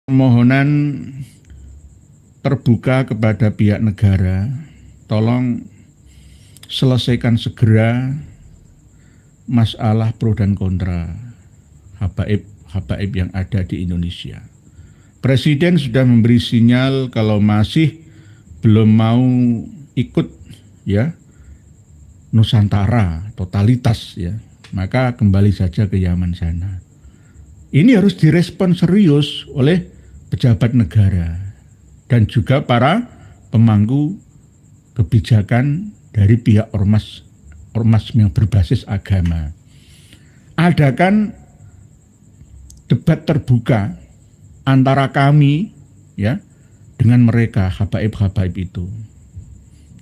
Permohonan terbuka kepada pihak negara, tolong selesaikan segera masalah pro dan kontra habaib yang ada di Indonesia. Presiden sudah memberi sinyal kalau masih belum mau ikut ya Nusantara totalitas ya, maka kembali saja ke Yaman sana. Ini harus direspon serius oleh pejabat negara dan juga para pemangku kebijakan dari pihak ormas yang berbasis agama. Adakan debat terbuka antara kami ya dengan mereka habaib-habaib itu.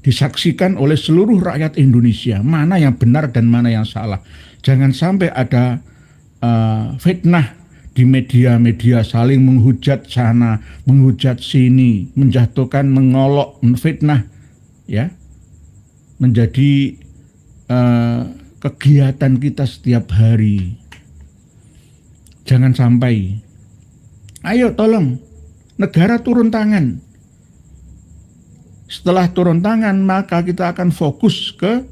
Disaksikan oleh seluruh rakyat Indonesia mana yang benar dan mana yang salah. Jangan sampai ada fitnah di media-media saling menghujat sana, menghujat sini, menjatuhkan, mengolok, menfitnah, ya, menjadi kegiatan kita setiap hari. Jangan sampai. Ayo tolong, negara turun tangan. Setelah turun tangan, maka kita akan fokus ke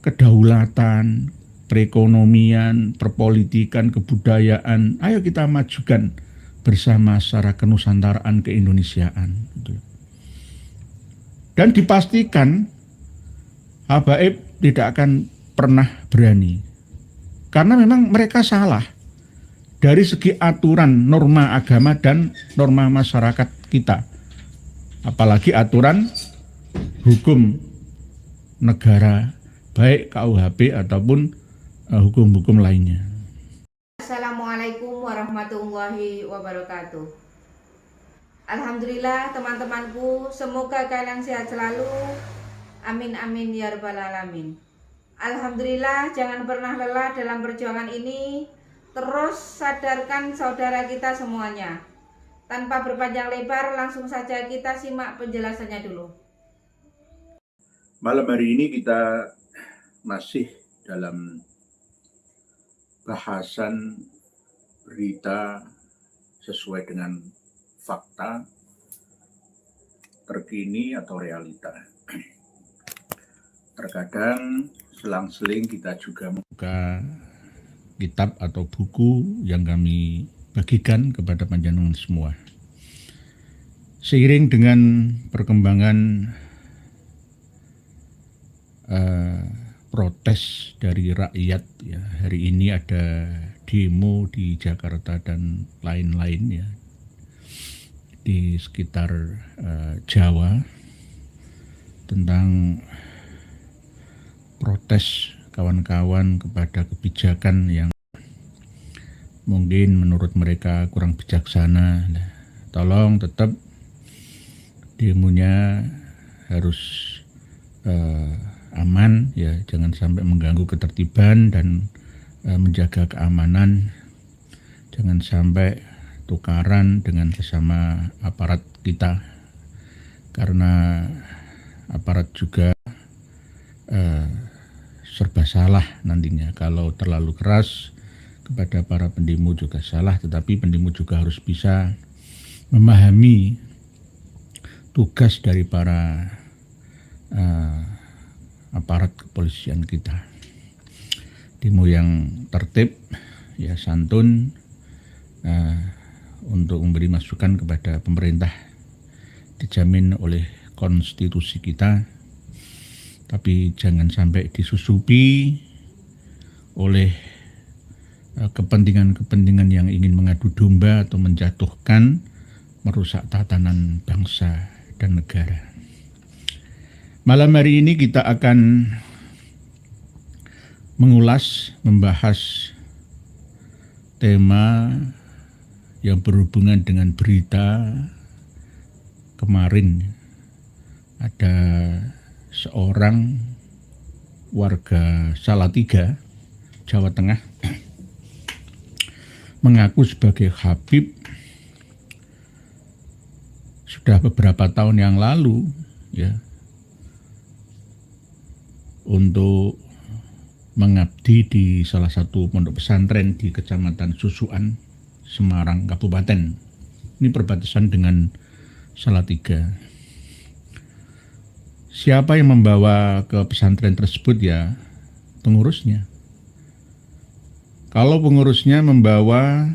kedaulatan, perekonomian, perpolitikan, kebudayaan. Ayo kita majukan bersama secara kenusantaraan, keindonesiaan. Dan dipastikan habaib tidak akan pernah berani. Karena memang mereka salah dari segi aturan, norma agama dan norma masyarakat kita. Apalagi aturan hukum negara, baik KUHP ataupun hukum-hukum lainnya. Assalamualaikum warahmatullahi wabarakatuh. Alhamdulillah teman-temanku, semoga kalian sehat selalu. Amin amin ya rabbal alamin. Alhamdulillah, jangan pernah lelah dalam perjuangan ini. Terus sadarkan saudara kita semuanya. Tanpa berpanjang lebar, langsung saja kita simak penjelasannya dulu. Malam hari ini kita masih dalam bahasan berita sesuai dengan fakta terkini atau realita. Terkadang selang-seling kita juga membuka kitab atau buku yang kami bagikan kepada panjenengan semua. Seiring dengan perkembangan protes dari rakyat ya, hari ini ada demo di Jakarta dan lain-lain ya di sekitar Jawa tentang protes kawan-kawan kepada kebijakan yang mungkin menurut mereka kurang bijaksana. Nah, tolong tetap demonya harus aman ya, jangan sampai mengganggu ketertiban dan menjaga keamanan. Jangan sampai tukaran dengan sesama aparat kita, karena aparat juga serba salah nantinya. Kalau terlalu keras kepada para pendemo juga salah, tetapi pendemo juga harus bisa memahami tugas dari para aparat kepolisian kita. Demo yang tertib, ya santun, untuk memberi masukan kepada pemerintah dijamin oleh konstitusi kita, tapi jangan sampai disusupi oleh kepentingan-kepentingan yang ingin mengadu domba atau menjatuhkan, merusak tatanan bangsa dan negara. Malam hari ini kita akan membahas tema yang berhubungan dengan berita kemarin. Ada seorang warga Salatiga, Jawa Tengah, mengaku sebagai habib sudah beberapa tahun yang lalu ya, untuk mengabdi di salah satu pondok pesantren di Kecamatan Susuan, Semarang Kabupaten. Ini perbatasan dengan Salatiga. Siapa yang membawa ke pesantren tersebut? Ya pengurusnya. Kalau pengurusnya membawa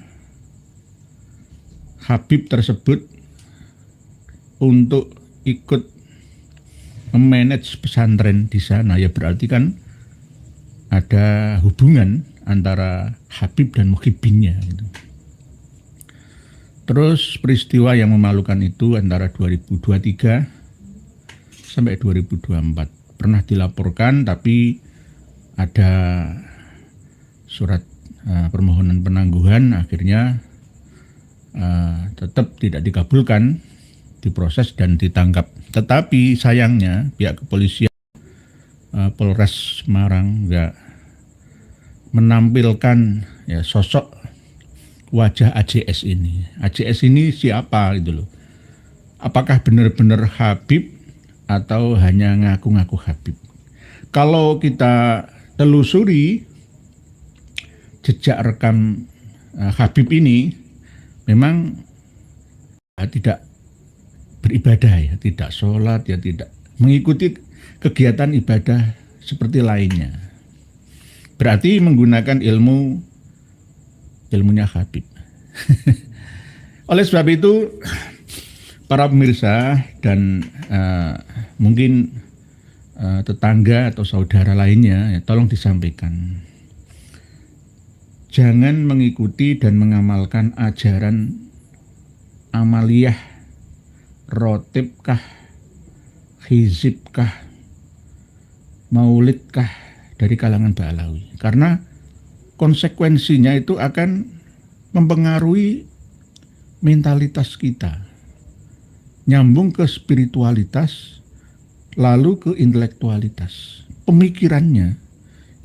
Habib tersebut untuk ikut memanage pesantren di sana, ya berarti kan ada hubungan antara Habib dan muhibbinnya gitu. Terus peristiwa yang memalukan itu antara 2023 sampai 2024 pernah dilaporkan, tapi ada surat permohonan penangguhan, akhirnya tetap tidak dikabulkan, diproses dan ditangkap. Tetapi sayangnya pihak kepolisian Polres Semarang nggak menampilkan ya sosok wajah AJS ini. AJS ini siapa gitu loh? Apakah benar-benar Habib atau hanya ngaku-ngaku Habib? Kalau kita telusuri jejak rekam Habib ini, memang tidak beribadah ya, tidak sholat ya, tidak mengikuti kegiatan ibadah seperti lainnya. Berarti menggunakan ilmunya Habib. Oleh sebab itu, para pemirsa dan mungkin tetangga atau saudara lainnya, ya, tolong disampaikan. Jangan mengikuti dan mengamalkan ajaran amaliyah, rotibkah, hizibkah, maulidkah dari kalangan Ba'alawi. Karena konsekuensinya itu akan mempengaruhi mentalitas kita, nyambung ke spiritualitas, lalu ke intelektualitas. Pemikirannya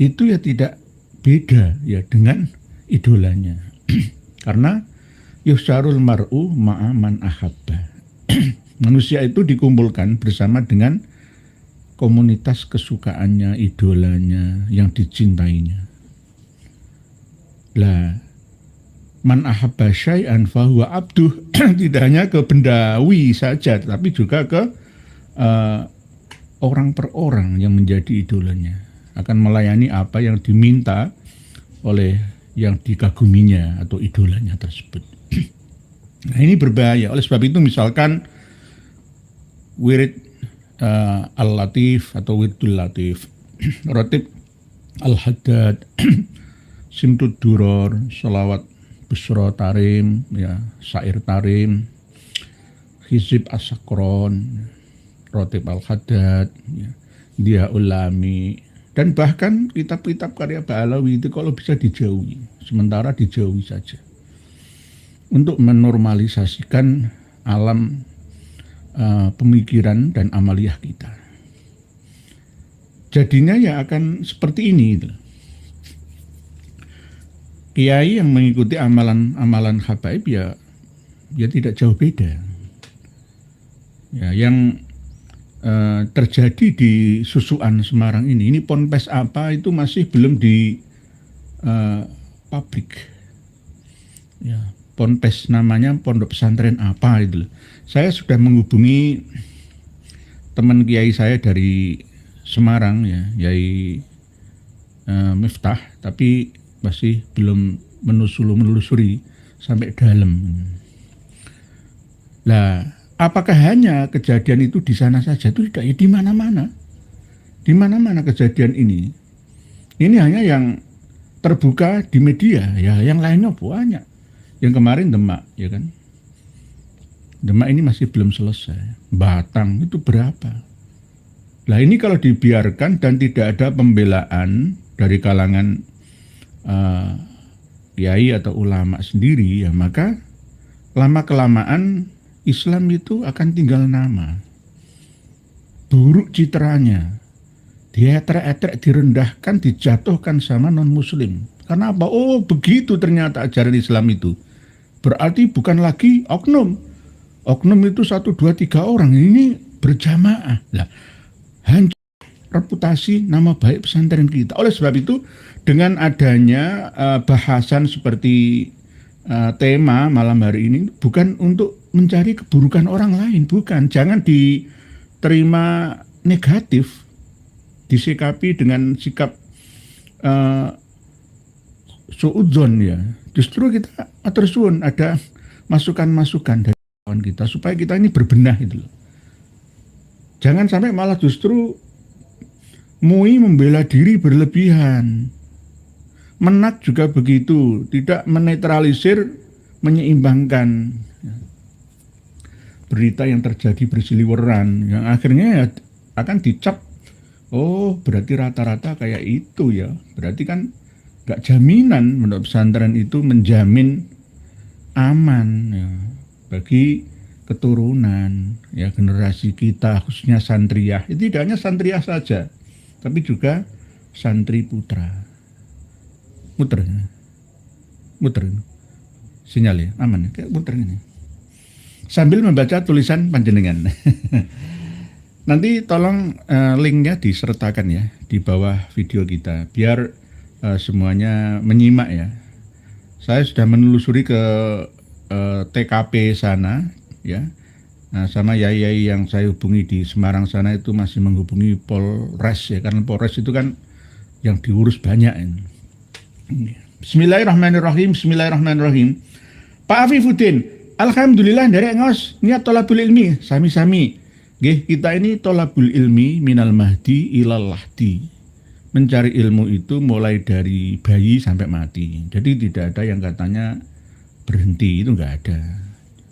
itu ya tidak beda ya dengan idolanya. Karena yusyarul mar'u ma'aman ahabba. Manusia itu dikumpulkan bersama dengan komunitas kesukaannya, idolanya, yang dicintainya. Lah, man ahabba syai'an fahuwa abduh. Tidak hanya ke bendawi saja, tapi juga ke orang per orang yang menjadi idolanya. Akan melayani apa yang diminta oleh yang dikaguminya atau idolanya tersebut. Nah, ini berbahaya. Oleh sebab itu misalkan wirid al-latif atau wirdul latif, rotib al-haddad, simtud duror, salawat busro tarim, ya, syair tarim, hizib as-sakron, rotib al-haddad, ya, dia ulami, dan bahkan kitab-kitab karya Ba'alawi itu kalau bisa dijauhi, sementara dijauhi saja, untuk menormalisasikan alam pemikiran dan amaliyah kita. Jadinya ya akan seperti ini gitu. Kiai yang mengikuti amalan habaib ya tidak jauh beda. Ya, yang terjadi di Susuan Semarang ini ponpes apa itu masih belum di publik. Ya, ponpes namanya pondok pesantren apa itu. Saya sudah menghubungi teman kiai saya dari Semarang ya, Yai Miftah, tapi masih belum menelusuri sampai dalam. Lah, apakah hanya kejadian itu di sana saja? Itu tidak, ya di mana-mana. Di mana-mana kejadian ini. Ini hanya yang terbuka di media, ya yang lainnya banyak. Yang kemarin Demak, ya kan? Demak ini masih belum selesai. Batang itu berapa? Lah ini kalau dibiarkan dan tidak ada pembelaan dari kalangan kiai atau ulama sendiri, ya maka lama-kelamaan Islam itu akan tinggal nama. Buruk citranya. Dietrek-etrek, direndahkan, dijatuhkan sama non-muslim. Karena apa? Oh begitu ternyata ajaran Islam itu. Berarti bukan lagi oknum. Oknum itu 1, 2, 3 orang. Ini berjamaah. Lah, hancur reputasi nama baik pesantren kita. Oleh sebab itu, dengan adanya bahasan seperti tema malam hari ini bukan untuk mencari keburukan orang lain, bukan. Jangan diterima negatif, disikapi dengan sikap suudzon ya. Justru kita atur suwun ada masukan-masukan dari kawan kita supaya kita ini berbenah gitu loh. Jangan sampai malah justru MUI membela diri berlebihan. Menak juga begitu, tidak menetralisir, menyeimbangkan berita yang terjadi berseliweran, yang akhirnya ya akan dicap, oh berarti rata-rata kayak itu ya, berarti kan gak jaminan menurut pesantren itu menjamin aman ya, bagi keturunan ya generasi kita khususnya santriyah. Itu tidak hanya santriyah saja, tapi juga santri putra. Muter sinyal ya, aman ya, kayak muter ini sambil membaca tulisan panjenengan. Nanti tolong linknya disertakan ya di bawah video kita biar semuanya menyimak ya. Saya sudah menelusuri ke TKP sana ya. Nah, sama yai-yai yang saya hubungi di Semarang sana itu masih menghubungi Polres ya, karena Polres itu kan yang diurus banyak ini. Bismillahirrahmanirrahim. Bismillahirrahmanirrahim. Pak Afifuddin, alhamdulillah dari ngos niat tolabul ilmi sami-sami. Nggih, kita ini tolabul ilmi minal mahdi ilal lahdi. Mencari ilmu itu mulai dari bayi sampai mati. Jadi tidak ada yang katanya berhenti, itu enggak ada.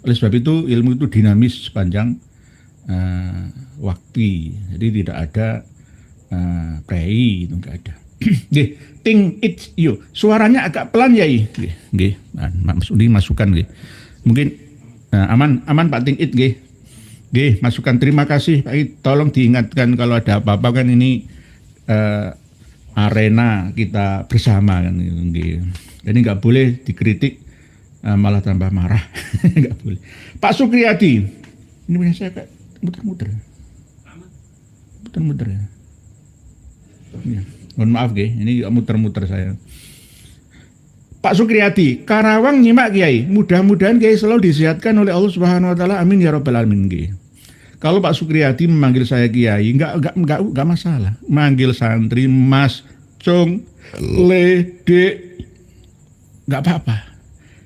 Oleh sebab itu ilmu itu dinamis sepanjang waktu. Jadi tidak ada prei, itu enggak ada. Nggih, ting it you. Suaranya agak pelan ya, nggih. Mas Udi masukan nggih. Mungkin aman Pak Ting it nggih. Nggih, masukan terima kasih Pak It. Tolong diingatkan kalau ada apa-apa kan ini arena kita bersama kan nggih. Jadi nggak boleh dikritik malah tambah marah. Nggak boleh. Pak Sukriyadi. Ini punya saya kayak muter-muter. Muter-muter ya. Ya. Mohon maaf Kiai, ini muter-muter saya. Pak Sukriyadi, Karawang nyimak Kiai. Mudah-mudahan Kiai selalu disehatkan oleh Allah Subhanahu wa taala. Amin ya rabbal alamin Kiai. Kalau Pak Sukriyadi memanggil saya Kiai, enggak masalah. Manggil santri Mas, Cung, Lede, enggak apa-apa.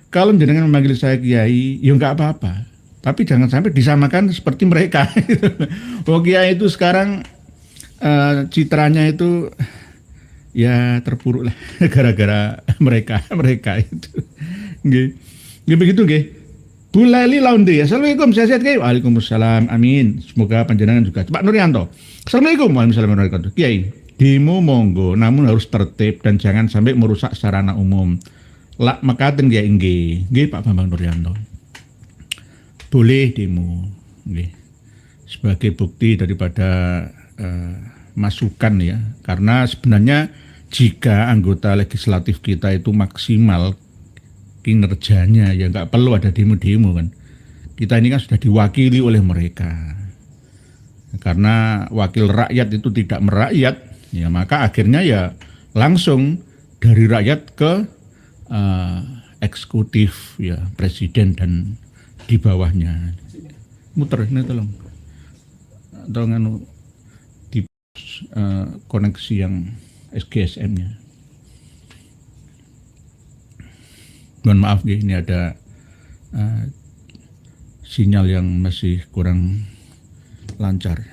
Kalau jenengan memanggil saya Kiai, ya enggak apa-apa. Tapi jangan sampai disamakan seperti mereka. Oh Kiai itu sekarang citranya itu ya terpuruk lah gara-gara mereka itu. Nggih. Nggih begitu nggih. Bu Laili Laundry. Assalamualaikum, sehat-sehat Kiai. Waalaikumsalam. Amin. Semoga panjenengan juga. Pak Nuryanto. Assalamualaikum. Waalaikumsalam warahmatullahi wabarakatuh. Kiai, demo monggo namun harus tertib dan jangan sampai merusak sarana umum. Lak mekaten Kiai nggih. Nggih Pak Bambang Nuryanto. Boleh demo. Nggih. Sebagai bukti daripada masukan ya. Karena sebenarnya jika anggota legislatif kita itu maksimal kinerjanya ya nggak perlu ada demo-demo kan. Kita ini kan sudah diwakili oleh mereka. Karena wakil rakyat itu tidak merakyat, ya maka akhirnya ya langsung dari rakyat ke eksekutif ya, presiden dan di bawahnya. Muter ini tolong di koneksi yang SGSM-nya. Mohon maaf ya, ini ada sinyal yang masih kurang lancar.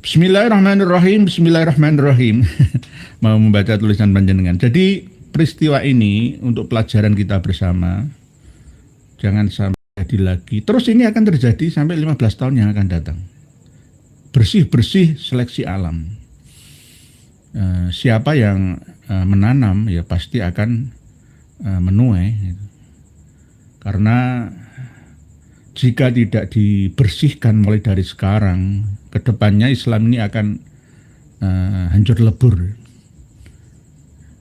Bismillahirrahmanirrahim. Bismillahirrahmanirrahim. Mau membaca tulisan panjenengan. Jadi peristiwa ini untuk pelajaran kita bersama, jangan sampai terjadi lagi. Terus ini akan terjadi sampai 15 tahun yang akan datang. Bersih-bersih seleksi alam. Siapa yang menanam ya pasti akan menuai. Karena jika tidak dibersihkan mulai dari sekarang, kedepannya Islam ini akan hancur lebur,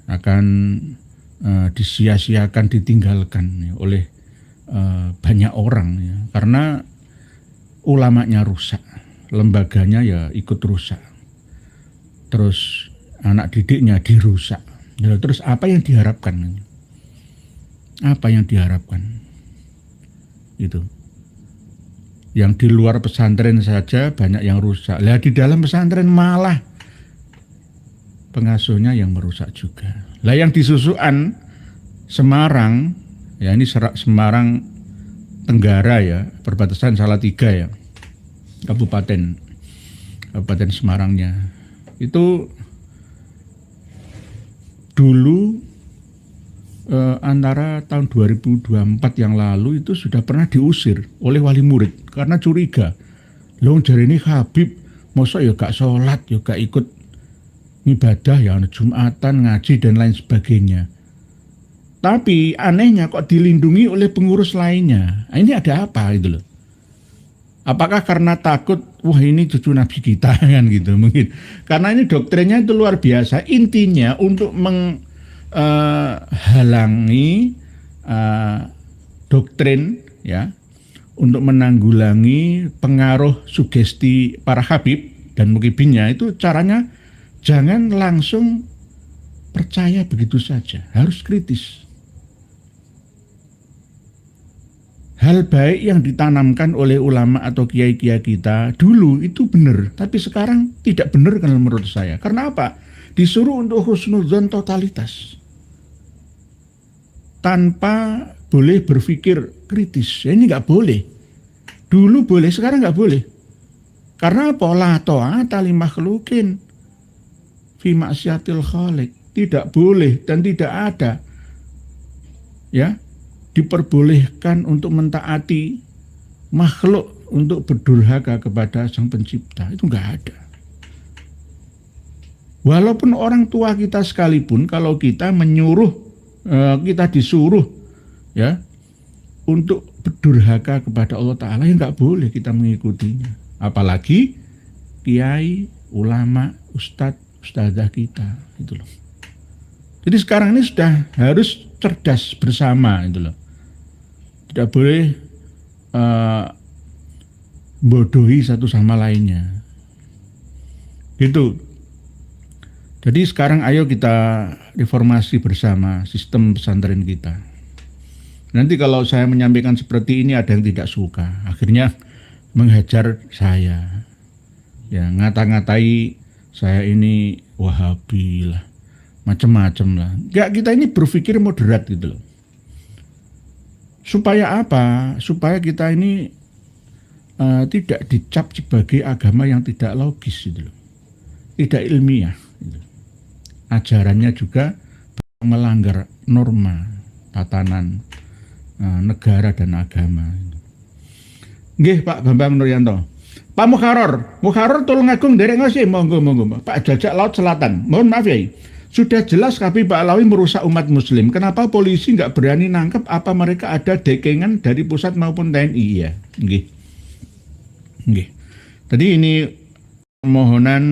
akan disia-siakan, ditinggalkan ya, oleh banyak orang ya. Karena ulamanya rusak, lembaganya ya ikut rusak, terus anak didiknya dirusak. Ya, terus apa yang diharapkan? Apa yang diharapkan? Itu. Yang di luar pesantren saja banyak yang rusak. Lah di dalam pesantren malah pengasuhnya yang merusak juga. Lah yang di Susukan Semarang, ya ini Semarang Tenggara ya, perbatasan Salatiga ya, Kabupaten Semarangnya. Itu dulu antara tahun 2024 yang lalu itu sudah pernah diusir oleh wali murid karena curiga. Loh jari ini Habib mosok ya gak sholat, ya gak ikut ibadah, ya Jumatan, ngaji dan lain sebagainya. Tapi anehnya kok dilindungi oleh pengurus lainnya. Nah, ini ada apa itu loh? Apakah karena takut, wah ini cucu Nabi kita kan gitu mungkin. Karena ini doktrinnya itu luar biasa. Intinya untuk halangi doktrin ya, untuk menanggulangi pengaruh sugesti para habib dan mukibinnya. Itu caranya jangan langsung percaya begitu saja, harus kritis. Hal baik yang ditanamkan oleh ulama atau kiai-kiai kita dulu itu benar, tapi sekarang tidak benar kalau menurut saya. Karena apa? Disuruh untuk husnudzon totalitas tanpa boleh berpikir kritis. Ini nggak boleh. Dulu boleh, sekarang nggak boleh. Karena apa? La ta'ata li makhlukin fi maksiatil khaliq. Tidak boleh dan tidak ada ya diperbolehkan untuk mentaati makhluk untuk berdurhaka kepada Sang Pencipta. Itu nggak ada. Walaupun orang tua kita sekalipun, kalau kita menyuruh, kita disuruh ya untuk berdurhaka kepada Allah Ta'ala, ya nggak boleh kita mengikutinya. Apalagi kiai, ulama, ustadzah kita itu loh. Jadi sekarang ini sudah harus cerdas bersama itu loh. Tidak boleh bodohi satu sama lainnya. Gitu. Jadi sekarang ayo kita reformasi bersama sistem pesantren kita. Nanti kalau saya menyampaikan seperti ini ada yang tidak suka, akhirnya menghajar saya, ya ngata-ngatai saya ini Wahabi lah, macam-macam lah. Enggak, kita ini berpikir moderat gitu loh. Supaya apa? Supaya kita ini tidak dicap sebagai agama yang tidak logis gitu loh, tidak ilmiah. Gitu. Ajarannya juga melanggar norma tatanan negara dan agama. Nggih Pak Bambang Nuryanto. Pak Mukharor tolong agung derek ngasih monggo Pak Jajak Laut Selatan. Mohon maaf ya. Sudah jelas Habib Ba'alawi merusak umat muslim. Kenapa polisi nggak berani nangkep? Apa mereka ada dekengan dari pusat maupun TNI? Ya, nggih. Tadi ini permohonan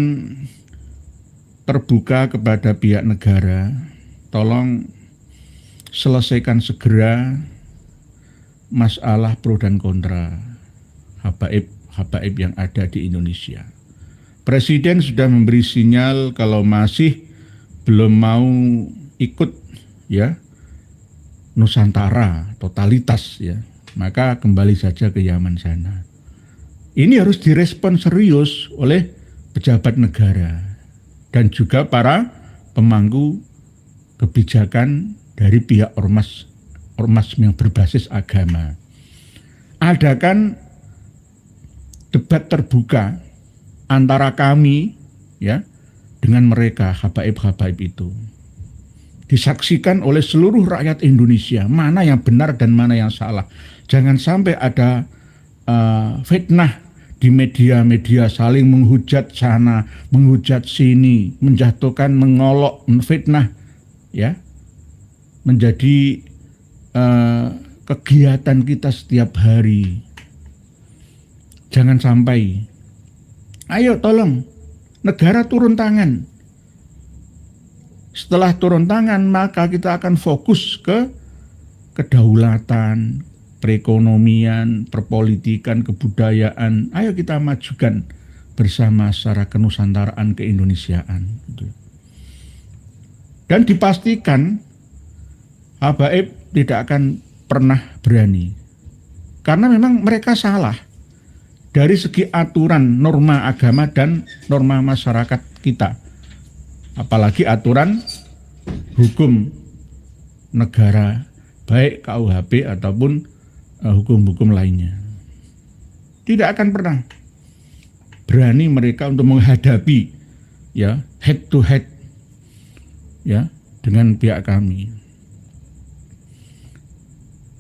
terbuka kepada pihak negara, tolong selesaikan segera masalah pro dan kontra habaib yang ada di Indonesia. Presiden sudah memberi sinyal kalau masih belum mau ikut ya Nusantara totalitas ya, maka kembali saja ke Yaman sana. Ini harus direspon serius oleh pejabat negara dan juga para pemangku kebijakan dari pihak ormas yang berbasis agama. Adakan debat terbuka antara kami ya dengan mereka habaib itu. Disaksikan oleh seluruh rakyat Indonesia mana yang benar dan mana yang salah. Jangan sampai ada fitnah di media-media saling menghujat sana, menghujat sini, menjatuhkan, mengolok, menfitnah, ya, menjadi kegiatan kita setiap hari. Jangan sampai. Ayo tolong, negara turun tangan. Setelah turun tangan, maka kita akan fokus ke kedaulatan, perekonomian, perpolitikan, kebudayaan. Ayo kita majukan bersama secara kenusantaraan, keindonesiaan. Dan dipastikan habaib tidak akan pernah berani. Karena memang mereka salah dari segi aturan, norma agama dan norma masyarakat kita. Apalagi aturan hukum negara, baik KUHP ataupun hukum-hukum lainnya. Tidak akan pernah berani mereka untuk menghadapi ya head to head ya dengan pihak kami.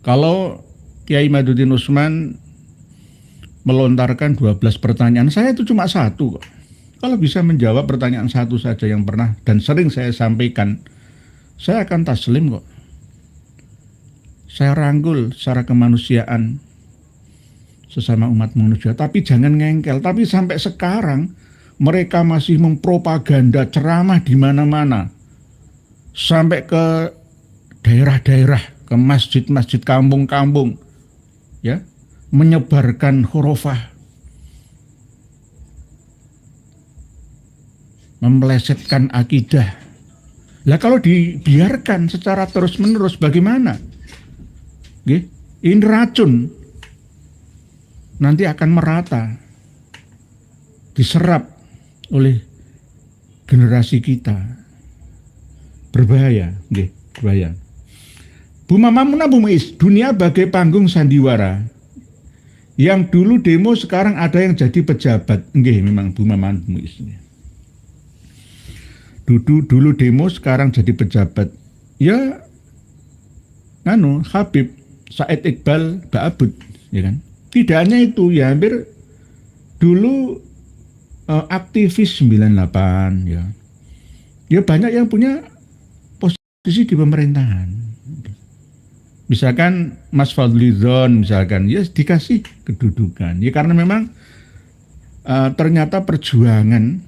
Kalau Kiai Madudin Usman melontarkan 12 pertanyaan, saya itu cuma satu kok. Kalau bisa menjawab pertanyaan satu saja yang pernah dan sering saya sampaikan, saya akan taslim kok. Saya rangkul secara kemanusiaan sesama umat manusia, tapi jangan ngengkel. Tapi sampai sekarang mereka masih mempropaganda ceramah di mana-mana, sampai ke daerah-daerah, ke masjid-masjid kampung-kampung, ya, menyebarkan khurafah, memelesetkan akidah. Lah kalau dibiarkan secara terus-menerus bagaimana? Ini racun, nanti akan merata, diserap oleh generasi kita. Berbahaya, berbahaya. Bu Mamamuna Bu Muiz, dunia bagai panggung sandiwara. Yang dulu demo sekarang ada yang jadi pejabat. Memang Bu Mamamuna Bu Muiz. Dulu demo sekarang jadi pejabat. Ya, Habib Said Iqbal Ba'abud, ya kan? Tidak hanya itu, ya hampir dulu aktivis 98, ya. Ya banyak yang punya posisi di pemerintahan. Misalkan Mas Fadlizon, misalkan, ya dikasih kedudukan. Ya karena memang ternyata perjuangan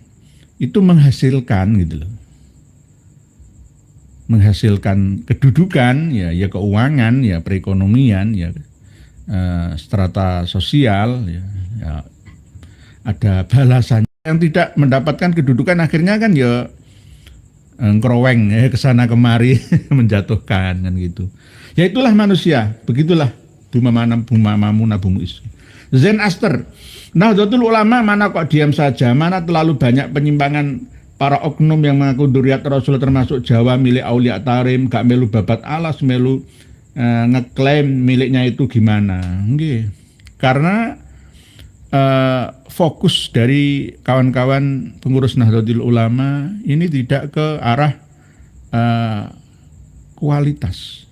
itu menghasilkan gitu loh. Menghasilkan kedudukan, ya keuangan, ya perekonomian, ya strata sosial, ya ada balasannya. Yang tidak mendapatkan kedudukan akhirnya kan ya ngeroweng ya kesana kemari menjatuhkan kan gitu. Ya itulah manusia, begitulah Bu Mamamuna Bu Muiz. Zen Aster, Nahdlatul Ulama mana kok diam saja, mana terlalu banyak penyimpangan para oknum yang mengaku dzurriyyat Rasul termasuk Jawa milik Aulia Tarim, gak melu babat alas, melu ngeklaim miliknya itu gimana. Karena fokus dari kawan-kawan pengurus Nahdlatul Ulama ini tidak ke arah kualitas,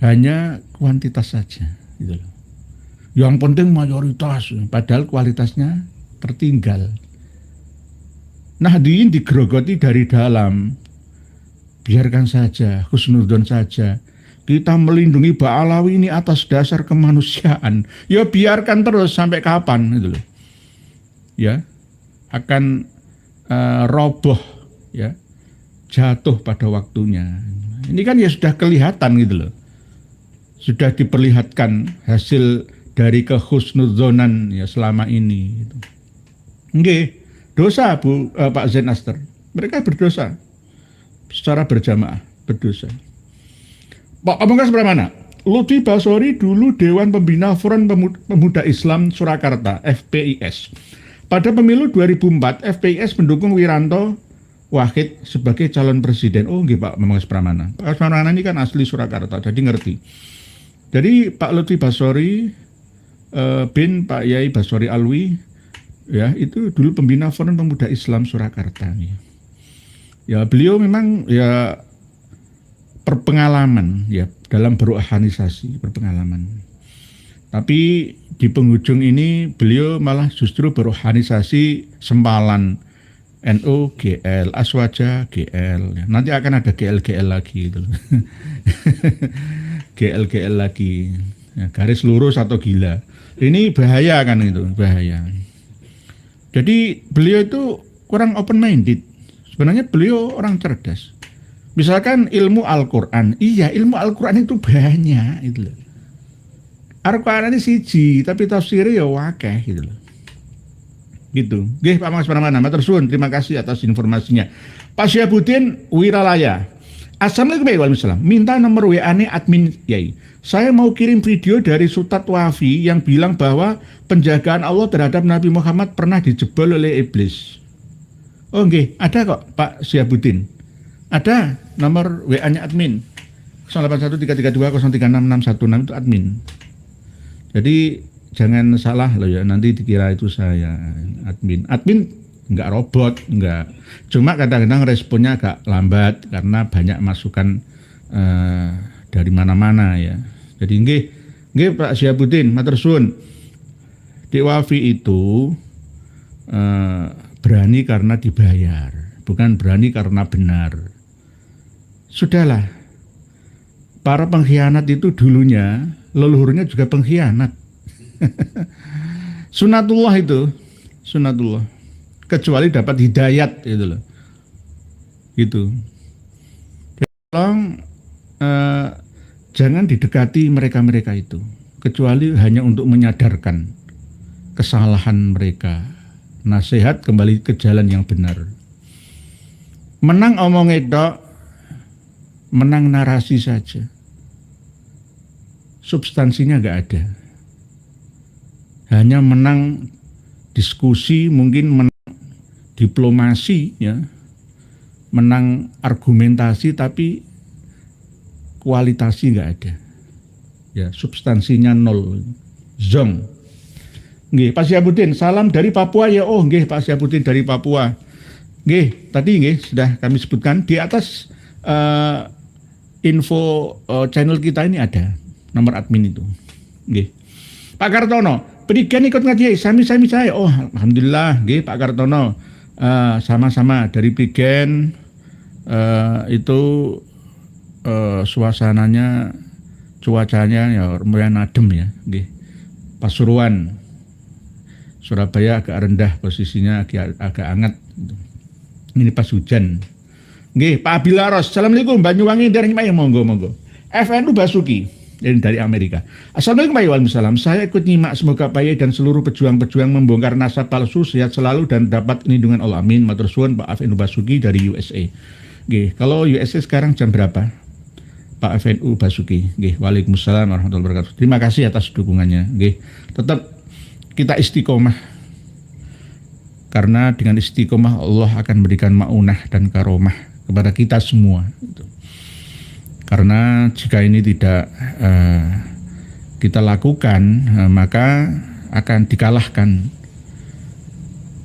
hanya kuantitas saja gitu loh. Yang penting mayoritas, padahal kualitasnya tertinggal. Nahdliyin digerogoti dari dalam, biarkan saja, husnudzon saja. Kita melindungi Ba'alawi ini atas dasar kemanusiaan. Ya biarkan terus sampai kapan gitu loh. Ya, akan roboh, ya, jatuh pada waktunya. Ini kan ya sudah kelihatan gitu loh. Sudah diperlihatkan hasil dari kehusnudzonan ya selama ini. Gitu. Dosa Pak Zen Aster. Mereka berdosa secara berjamaah, berdosa. Pak Pamungkas bagaimana? Lutfi Basori dulu Dewan Pembina Front Pemuda Islam Surakarta, FPIS. Pada pemilu 2004, FPIS mendukung Wiranto Wahid sebagai calon presiden. Oh nggih Pak Pamungkas Pramana. Pak Pramana ini kan asli Surakarta, jadi ngerti. Jadi Pak Lutfi Basori bin Pak Yai Basori Alwi, ya itu dulu pembina Front Pemuda Islam Surakarta. Ya beliau memang ya berpengalaman ya dalam berorganisasi, berpengalaman. Tapi di penghujung ini beliau malah justru berorganisasi sempalan NU GL, Aswaja GL. Nanti akan ada GL lagi gitu. GL lagi. Ya, garis lurus atau gila. Ini bahaya kan itu, bahaya. Jadi beliau itu kurang open minded. Sebenarnya beliau orang cerdas. Misalkan ilmu Al-Quran, iya ilmu Al-Quran itu banyak gitu loh. Al-Quran ini siji, tapi tafsirnya ya wakeh gitu loh. Gitu. Nggih Pak Mas Pramana, matur suwun, terima kasih atas informasinya. Pak Syabuddin Wiralaya, Assalamualaikum warahmatullahi wabarakatuh. Minta nomor WA-nya admin Yai. Saya mau kirim video dari Ustadz Wafi yang bilang bahwa penjagaan Allah terhadap Nabi Muhammad pernah dijebol oleh iblis. Oh nggih, ada kok Pak Syiabuddin. Ada nomor WA-nya admin. 081332036616 itu admin. Jadi jangan salah loh ya, nanti dikira itu saya admin. Admin enggak robot, enggak. Cuma kadang-kadang responnya agak lambat karena banyak masukan dari mana-mana ya. Jadi nggih Pak Syiabuddin, matur suwun. Di Wafi itu berani karena dibayar, bukan berani karena benar. Sudahlah. Para pengkhianat itu dulunya leluhurnya juga pengkhianat. Sunatullah itu, sunatullah. Kecuali dapat hidayat itu loh, gitu. Tolong jangan didekati mereka-mereka itu, kecuali hanya untuk menyadarkan kesalahan mereka, nasihat kembali ke jalan yang benar. Menang omong edok, menang narasi saja, substansinya nggak ada. Hanya menang diskusi, mungkin menang diplomasi ya, menang argumentasi, tapi kualitasnya nggak ada ya, substansinya nol, zong. Nggih Pak Syiabuddin, salam dari Papua ya. Oh nggih Pak Syiabuddin dari Papua. Nggih, tadi nggih sudah kami sebutkan di atas info channel kita ini ada nomor admin itu. Nggih. Pak Kartono, Prigen ikut ngaji, sami-sami saya. Oh alhamdulillah nggih Pak Kartono. Sama-sama dari Prigen, itu suasananya, cuacanya ya lumayan adem ya, nggih. Pasuruan, Surabaya agak rendah posisinya, agak hangat. Ini pas hujan. Nggih, Pak Abilaros, Assalamualaikum, Banyuwangi dari Nyimak, monggo. FNU Basuki dari Amerika. Assalamualaikum warahmatullahi wabarakatuh. Saya ikut nyimak, semoga Pak Yai dan seluruh pejuang-pejuang membongkar nasab palsu, sehat selalu dan dapat lindungan Allah. Amin. Matur suwun Pak FNU Basuki dari USA. Nggih, kalau USA sekarang jam berapa? Pak FNU Basuki. Nggih, waalaikumsalam warahmatullahi wabarakatuh. Terima kasih atas dukungannya. Nggih, tetap kita istiqomah. Karena dengan istiqomah Allah akan memberikan maunah dan karomah kepada kita semua. Karena jika ini tidak kita lakukan, maka akan dikalahkan.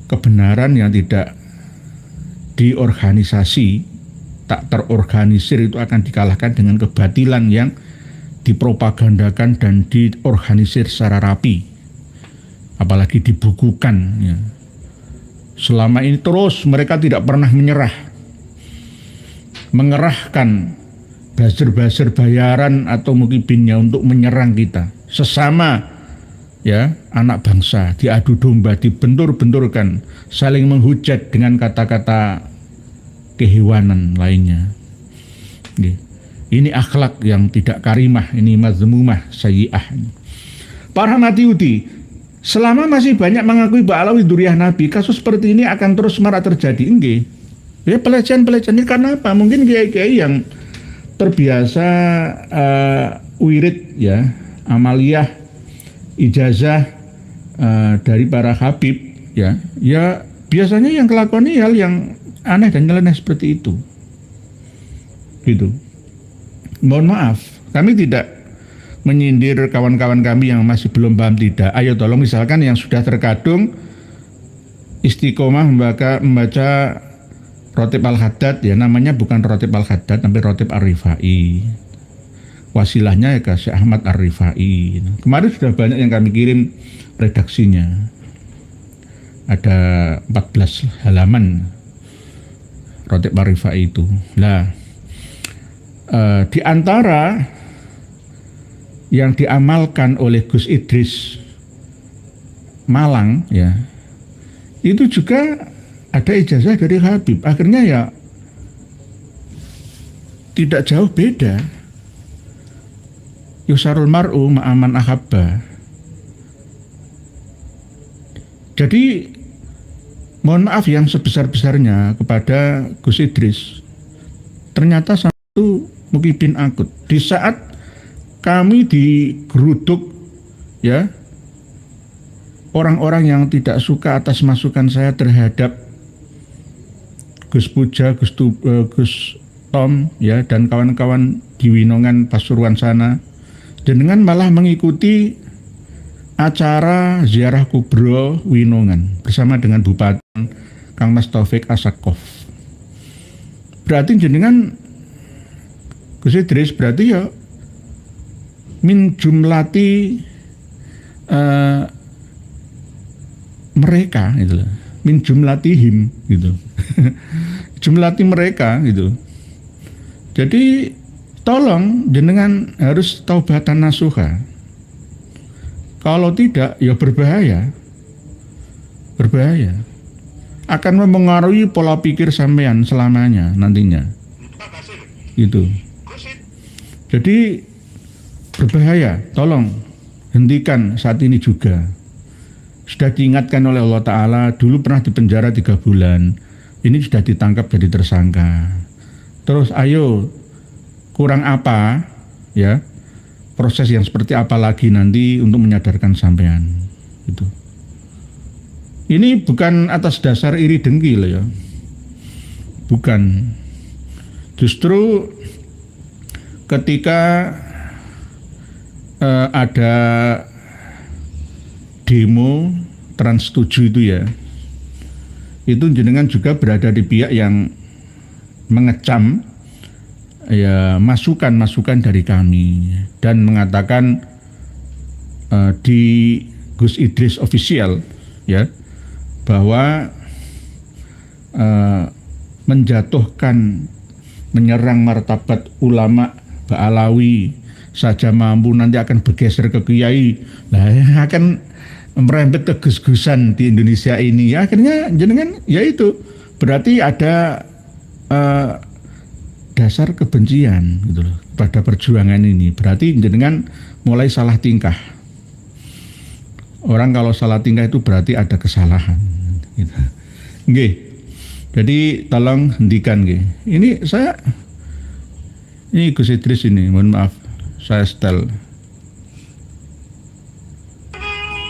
Kebenaran yang tidak diorganisasi, tak terorganisir, itu akan dikalahkan dengan kebatilan yang dipropagandakan dan diorganisir secara rapi, apalagi dibukukan ya. Selama ini terus mereka tidak pernah menyerah, mengerahkan buzzer bayaran atau mukibinnya untuk menyerang kita sesama ya anak bangsa, diadu domba, dibentur-benturkan, saling menghujat dengan kata-kata kehewanan lainnya. Ini akhlak yang tidak karimah, ini mazmumah sayyi'ah. Para Matiuti, selama masih banyak mengakui bahwa Alawi Duriah Nabi, kasus seperti ini akan terus marak terjadi. Enggak. Ya pelecehan-pelecehan ini karena apa? Mungkin kiai-kiai yang terbiasa wirid ya, amaliyah, ijazah dari para habib ya biasanya yang kelakuan hal yang aneh dan nyeleneh seperti itu, gitu. Mohon maaf, kami tidak menyindir kawan-kawan kami yang masih belum paham, tidak. Ayo tolong, misalkan yang sudah terkadung istiqomah membaca Rotib Al-Haddad ya, namanya bukan Rotib Al-Haddad tapi Rotib Ar-Rifai. Wasilahnya ya ke Syekh Ahmad Ar-Rifai. Kemarin sudah banyak yang kami kirim redaksinya. Ada 14 halaman Rotib Ar-Rifai itu. Nah, di antara yang diamalkan oleh Gus Idris Malang ya, itu juga ada ijazah dari Habib. Akhirnya ya tidak jauh beda. Yusarul mar'u ma'aman ahabba. Jadi mohon maaf yang sebesar-besarnya kepada Gus Idris. Ternyata itu Mukibin Akut. Di saat kami digeruduk ya orang-orang yang tidak suka atas masukan saya terhadap Gus Puja, Gus Tom ya dan kawan-kawan di Winongan Pasuruan sana, jenengan malah mengikuti acara ziarah kubro Winongan bersama dengan Bupati Kang Mas Taufik Asakov. Berarti jenengan Gus Idris berarti ya min jumlati mereka gitu loh. Min jumlatihim gitu. Jumlati mereka gitu. Jadi tolong jenengan harus taubatan nasuha. Kalau tidak ya berbahaya. Berbahaya. Akan mempengaruhi pola pikir sampean selamanya nantinya. Gitu. Jadi berbahaya, tolong hentikan saat ini juga. Sudah diingatkan oleh Allah Ta'ala, dulu pernah dipenjara 3 bulan, ini sudah ditangkap jadi tersangka. Terus ayo, kurang apa ya, proses yang seperti apa lagi nanti untuk menyadarkan sampean. Gitu. Ini bukan atas dasar iri dengki loh ya. Bukan. Justru ketika ada demo Trans 7 itu ya, itu jenengan juga berada di pihak yang mengecam ya masukan-masukan dari kami dan mengatakan di Gus Idris Official ya bahwa menjatuhkan, menyerang martabat ulama Ba'alawi saja mampu nanti akan bergeser ke kiai, nah akan merembet ke gus-gusan di Indonesia ini. Ya, akhirnya jenengan ya itu berarti ada dasar kebencian gitu loh pada perjuangan ini. Berarti jenengan mulai salah tingkah. Orang kalau salah tingkah itu berarti ada kesalahan. Gitu. Nggih. Jadi tolong hentikan nggih. Ini Gus Idris ini, mohon maaf, saya setel.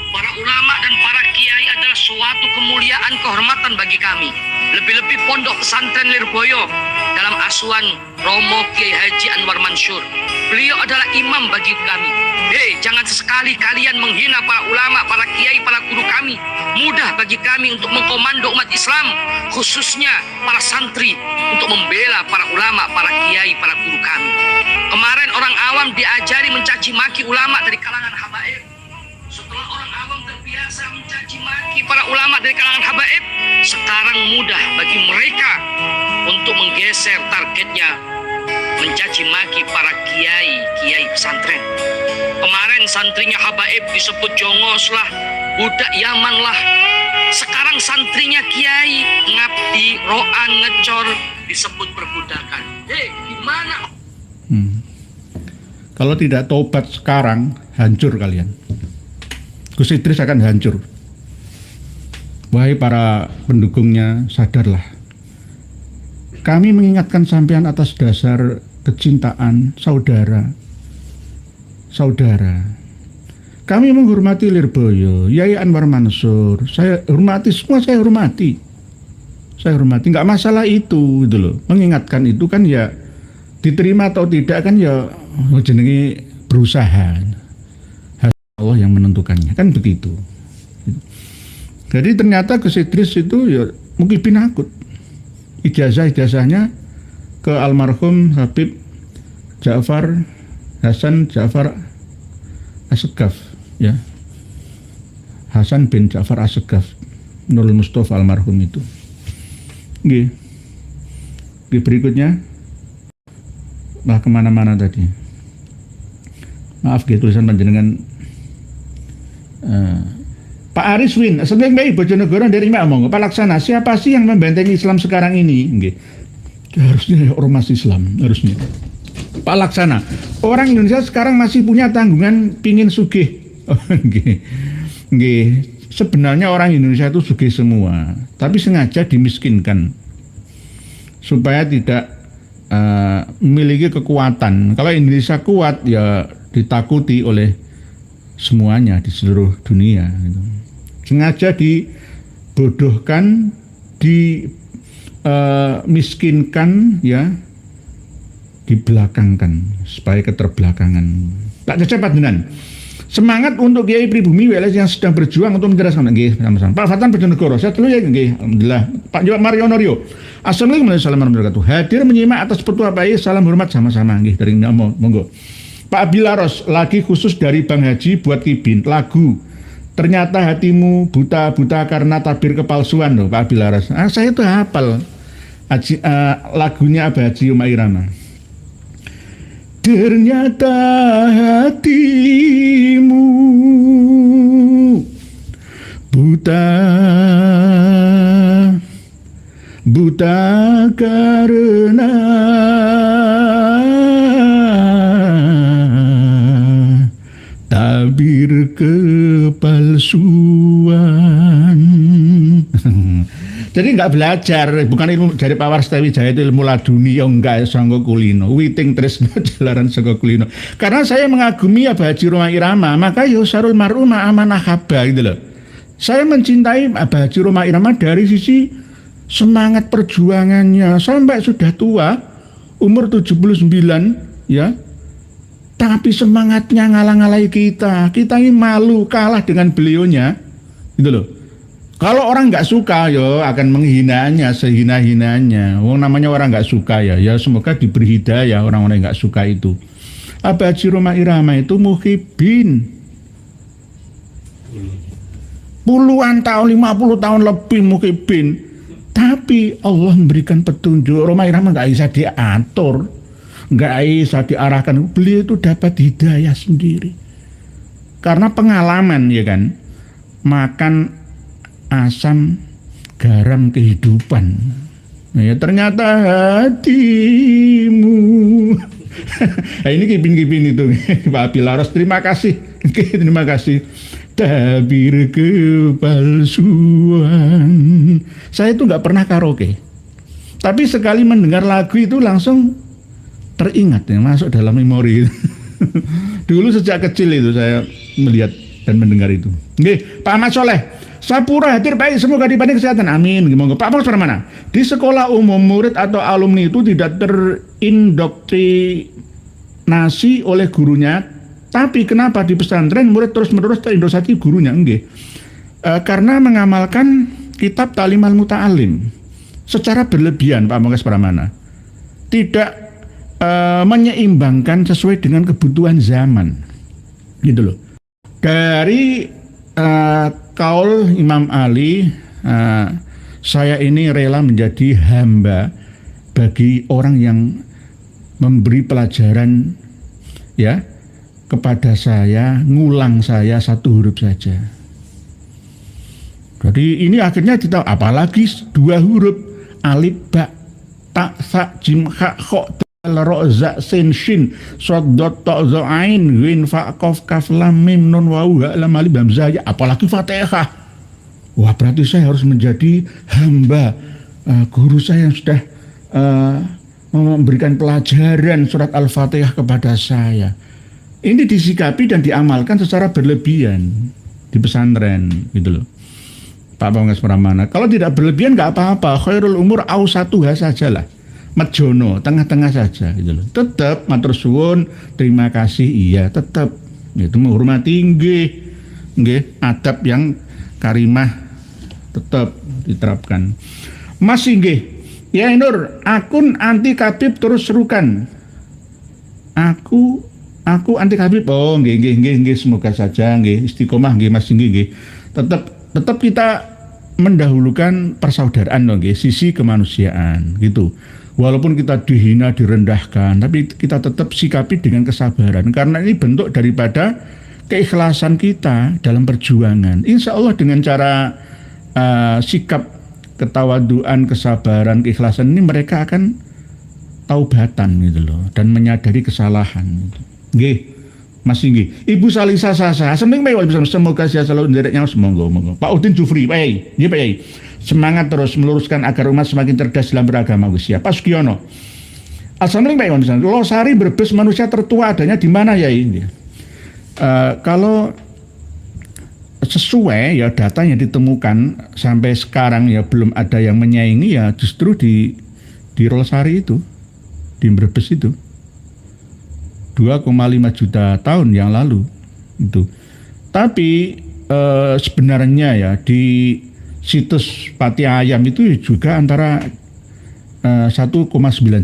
Para ulama dan para kiai adalah suatu kemuliaan kehormatan bagi kami. Lebih-lebih Pondok Pesantren Lirboyo dalam asuhan Romo Kiai Haji Anwar Mansur. Beliau adalah imam bagi kami. Jangan sesekali kalian menghina para ulama, para kiai, para guru kami. Mudah bagi kami untuk mengkomando umat Islam, khususnya para santri, untuk membela para ulama, para kiai, para guru kami. Kemarin orang awam diajari mencaci maki ulama dari kalangan habaib. Setelah orang awam terbiasa mencaci maki para ulama dari kalangan habaib, sekarang mudah bagi mereka untuk menggeser targetnya mencaci maki para kiai pesantren. Kemarin santrinya habaib disebut jongos lah, budak Yaman lah. Sekarang santrinya kiai, ngabdi, roan, ngecor, disebut perbudakan. Gimana? Kalau tidak tobat sekarang, hancur kalian. Gus Idris akan hancur. Wahai para pendukungnya, sadarlah. Kami mengingatkan sampean atas dasar kecintaan saudara. Kami menghormati Lirboyo, Yai Anwar Mansur. Saya hormati, semua saya hormati. Nggak masalah itu gitu loh. Mengingatkan itu kan ya diterima atau tidak kan ya jenenge berusaha. Allah yang menentukannya, kan begitu. Jadi ternyata Gus Idris itu ya Mukibin Akut. Ijazahnya ke almarhum Habib Ja'far Hasan Ja'far Assegaf ya. Hasan bin Ja'far Assegaf Nurul Mustafa almarhum itu. Nggih. Berikutnya kemana-mana tadi. Maaf gitu tulisan panjenengan Pak Ariswin, sebagai baik Bojonegoro dari ngomong, Pak Laksana, siapa sih yang membentengi Islam sekarang ini? Nggih. Harusnya ormas Islam, harusnya. Pak Laksana, orang Indonesia sekarang masih punya tanggungan pingin sugih. Nggih. Sebenarnya orang Indonesia itu sugih semua, tapi sengaja dimiskinkan supaya tidak memiliki kekuatan. Kalau Indonesia kuat ya ditakuti oleh semuanya di seluruh dunia. Gitu. Sengaja dibodohkan, miskinkan, ya, dibelakangkan supaya keterbelakangan. Tak cepat dengan semangat untuk Kiai Pribumi WLS yang sedang berjuang untuk menjelaskan. Nggih, sama-sama. Pak Fatan Bojonegoro, saya dulu ya nggih, alhamdulillah. Pak Mariono Rio. Assalamualaikum warahmatullahi wabarakatuh. Hadir menyimak atas petua Pak Yai, salam hormat sama-sama nggih dari monggo. Pak Bilaros, lagi khusus dari Bang Haji buat Kibin, lagu Ternyata Hatimu Buta-Buta Karena Tabir Kepalsuan loh Pak Bilaros. Saya tuh hafal lagunya Abah Haji Rhoma Irama. Ternyata hatimu buta karena tabir kepalsuan. Jadi nggak belajar, bukan ilmu dari Pak Warstawi Jaya itu ilmu laduni, ya enggak, sanggo kulino, witing tresno jalaran sanggo kulino. Karena saya mengagumi Abah Haji Rhoma Irama, maka yusarul mar'uma amanah haba gitu loh. Saya mencintai Abah Haji Rhoma Irama dari sisi semangat perjuangannya sampai sudah tua, umur 79 ya. Tapi semangatnya ngalang-ngalai kita ini malu kalah dengan beliaunya gitu loh. Kalau orang nggak suka yo akan menghinanya sehina-hinanya. Wong namanya orang nggak suka ya semoga diberi hidayah orang-orang yang nggak suka itu. Abah Haji Rhoma Irama itu muhibin. Puluhan tahun, 50 tahun lebih muhibin. Tapi Allah memberikan petunjuk. Rhoma Irama nggak bisa diatur, nggak bisa diarahkan. Beliau itu dapat hidayah sendiri. Karena pengalaman ya kan, makan asam garam kehidupan. Ya ternyata hatimu. Nah, ini kipin-kipin itu Pak Bilaros, terima kasih. Terima kasih. Tabir kepalsuan. Saya itu nggak pernah karaoke, tapi sekali mendengar lagu itu langsung teringat ya, masuk dalam memori. Dulu sejak kecil itu saya melihat dan mendengar itu. Oke, Pak Ahmad Soleh, Sapura hadir baik, semoga dibanding kesehatan, amin. Gimana Pak Bos mana? Di sekolah umum murid atau alumni itu tidak terindoktrinasi oleh gurunya, tapi kenapa di pesantren murid terus-menerus terindosati gurunya? Enggak. Karena mengamalkan kitab Ta'lim al-Muta'alim secara berlebihan, Pak Mongkas Pramana. Tidak menyeimbangkan sesuai dengan kebutuhan zaman. Gitu loh. Dari kaul Imam Ali, saya ini rela menjadi hamba bagi orang yang memberi pelajaran ya kepada saya, ngulang saya satu huruf saja. Jadi ini akhirnya kita apalagi dua huruf, alif ba ta sa jim kha kha dal ra za sin shin shad dot ta za ain ghin fa qaf kaf lam mim nun waw ha lam alif hamzah, ya apalagi Fatihah. Wah, berarti saya harus menjadi hamba guru saya yang sudah memberikan pelajaran surat Al-Fatihah kepada saya. Ini disikapi dan diamalkan secara berlebihan di pesantren gitu loh, Pak Pamungkas Pramana. Kalau tidak berlebihan nggak apa-apa, khairul umur ausatuha sajalah, medjono tengah-tengah saja gitu loh. Tetap matur suwun, terima kasih, iya tetap itu menghormati nggih, adab yang karimah tetap diterapkan. Masih nggih, ya Nur, akun anti Habib terus serukan. Aku anti Habib. Oh, nggih, semoga saja nggih istiqomah nggih Mas nggih. Tetap kita mendahulukan persaudaraan nggih, sisi kemanusiaan gitu. Walaupun kita dihina, direndahkan, tapi kita tetap sikapi dengan kesabaran karena ini bentuk daripada keikhlasan kita dalam perjuangan. Insya Allah dengan cara sikap ketawaduan, kesabaran, keikhlasan ini mereka akan taubatan gitu loh dan menyadari kesalahan gitu. Nggih, masih nggih. Ibu Salisa Sasa, semoga saya selalu ndereknya semoga. Pak Udin Jufri, Pak Yai, nggih Pak Yai. Semangat terus meluruskan agar umat semakin cerdas dalam beragama Gus ya. Pak Sugiono, Assalamualaikum Pak Iwan. Losari Brebes manusia tertua adanya di mana ya ini? Kalau sesuai ya data yang ditemukan sampai sekarang ya belum ada yang menyaingi ya justru di Losari itu, di Brebes itu 2,5 juta tahun yang lalu itu. Tapi sebenarnya ya di situs Pati Ayam itu juga antara 1,9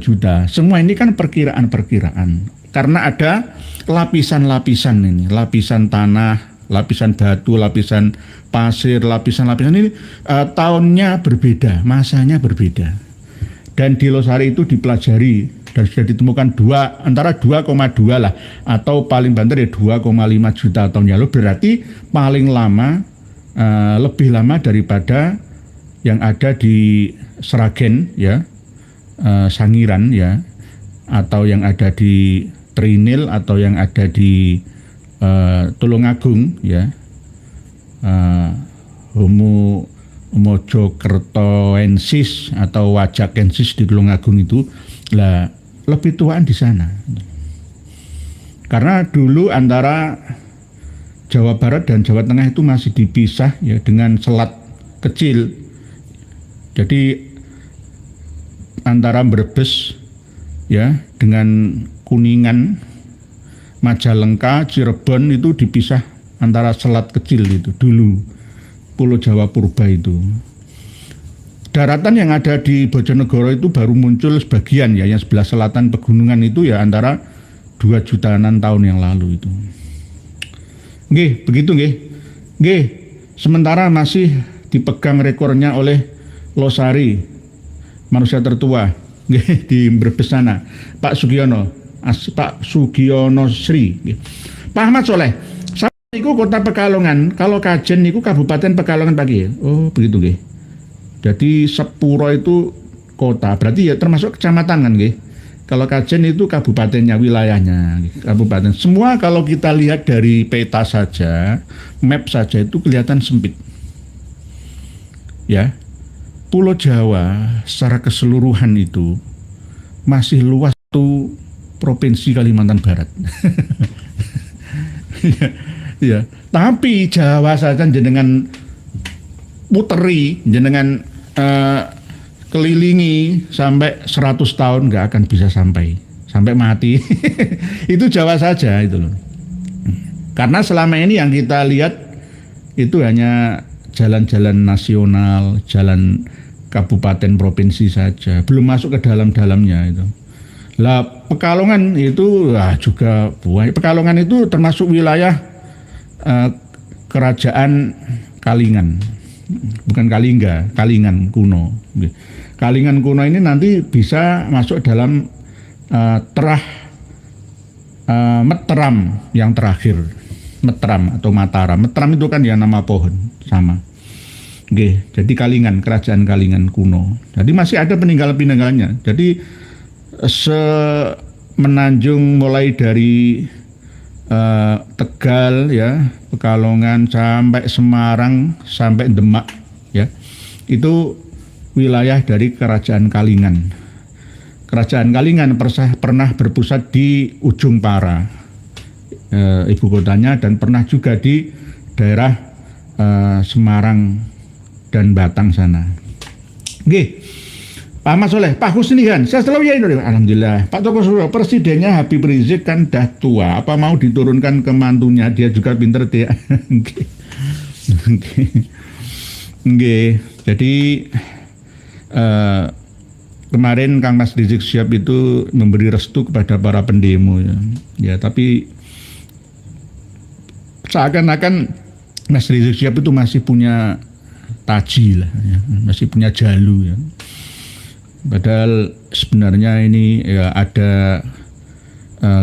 juta. Semua ini kan perkiraan-perkiraan. Karena ada lapisan-lapisan ini, lapisan tanah, lapisan batu, lapisan pasir, lapisan-lapisan ini tahunnya berbeda, masanya berbeda. Dan di Losari itu dipelajari dan sudah ditemukan antara 2,2 lah atau paling banter ya 2,5 juta tahun yang lalu. Berarti paling lama lebih lama daripada yang ada di Sragen ya. Sangiran ya, atau yang ada di Trinil atau yang ada di Tulungagung ya, Homo mojokertoensis atau wajakensis di Tulungagung itu lah lebih tuaan di sana. Karena dulu antara Jawa Barat dan Jawa Tengah itu masih dipisah ya dengan selat kecil. Jadi antara Brebes ya dengan Kuningan, Majalengka, Cirebon itu dipisah antara selat kecil itu dulu, Pulau Jawa Purba itu. Daratan yang ada di Bojonegoro itu baru muncul sebagian ya, yang sebelah selatan pegunungan itu ya antara 2 jutaan tahun yang lalu itu. Nggih, begitu nggih. Nggih, sementara masih dipegang rekornya oleh Losari, manusia tertua di Brebes sana, Pak Sugiono Sri. Pak Ahmad Soleh, itu kota Pekalongan, kalau Kajen itu Kabupaten Pekalongan pagi. Oh begitu nggih. Jadi Sepuro itu kota, berarti ya termasuk kecamatan kan nggih. Kalau Kajen itu kabupatennya, wilayahnya, kabupaten. Semua kalau kita lihat dari peta saja, map saja itu kelihatan sempit. Ya. Pulau Jawa secara keseluruhan itu masih luas tuh provinsi Kalimantan Barat. ya. Tapi Jawa saja jenengan puteri, jenengan kelilingi sampai 100 tahun nggak akan bisa sampai mati. Itu Jawa saja itu loh. Karena selama ini yang kita lihat itu hanya jalan-jalan nasional, jalan kabupaten provinsi saja, belum masuk ke dalam-dalamnya itu. Lah Pekalongan itu juga buah. Pekalongan itu termasuk wilayah kerajaan Kalingan, bukan Kalingga, Kalingan kuno. Kalingan kuno ini nanti bisa masuk dalam terah Meteram yang terakhir, Meteram atau Mataram. Meteram itu kan ya nama pohon sama. Oke, jadi Kalingan, kerajaan Kalingan kuno. Jadi masih ada peninggalan-peninggalannya. Jadi semenanjung mulai dari Tegal ya, Pekalongan sampai Semarang sampai Demak ya. Itu wilayah dari kerajaan Kalingan. Kerajaan Kalingan pernah berpusat di Ujung Para, ibu kotanya, dan pernah juga di daerah Semarang dan Batang sana. Oke, Pak Ahmad Soleh, Pak Husnihan, saya selalu ya ini. Alhamdulillah. Pak Toko Suro, presidennya Habib Rizik kan dah tua. Apa mau diturunkan ke mantunya? Dia juga pinter dia. Oke. Jadi kemarin Kang Mas Rizik Syihab itu memberi restu kepada para pendemo ya. Ya, tapi seakan-akan Mas Rizik Syihab itu masih punya taji lah ya, masih punya jalu ya. Padahal sebenarnya ini ya ada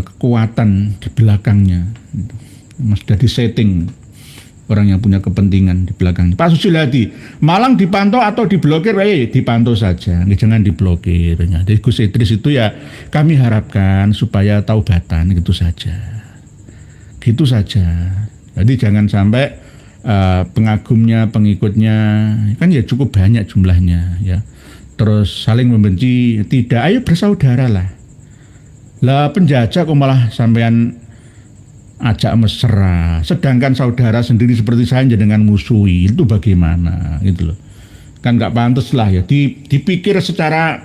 kekuatan di belakangnya, mas sudah disetting orang yang punya kepentingan di belakangnya. Pak Susiladi, Malang dipantau atau diblokir? Dipantau saja, jangan diblokir. Jadi Gus Idris itu ya kami harapkan supaya taubatan, gitu saja. Jadi jangan sampai pengagumnya, pengikutnya kan ya cukup banyak jumlahnya ya, terus saling membenci. Tidak, ayo bersaudara lah, Lah penjajah kok malah sampean ajak mesra, sedangkan saudara sendiri seperti saya dengan musuhi, itu bagaimana gitu loh. Kan nggak pantas lah ya, dipikir secara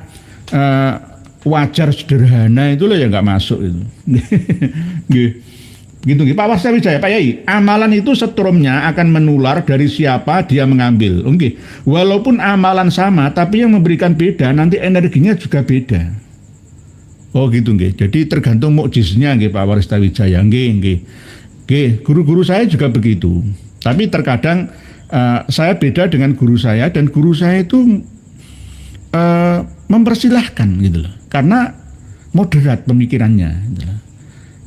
wajar sederhana itu loh ya nggak masuk itu. Gitu Pak Wastawijaya, Pak Yai, amalan itu setrumnya akan menular dari siapa dia mengambil. Oke, walaupun amalan sama tapi yang memberikan beda, nanti energinya juga beda. Oh gitu nggih. Jadi tergantung mukjiznya nggih Pak Wastawijaya. Nggih. Guru-guru saya juga begitu. Tapi terkadang saya beda dengan guru saya, dan guru saya itu mempersilahkan gitu loh. Karena moderat pemikirannya gitu loh.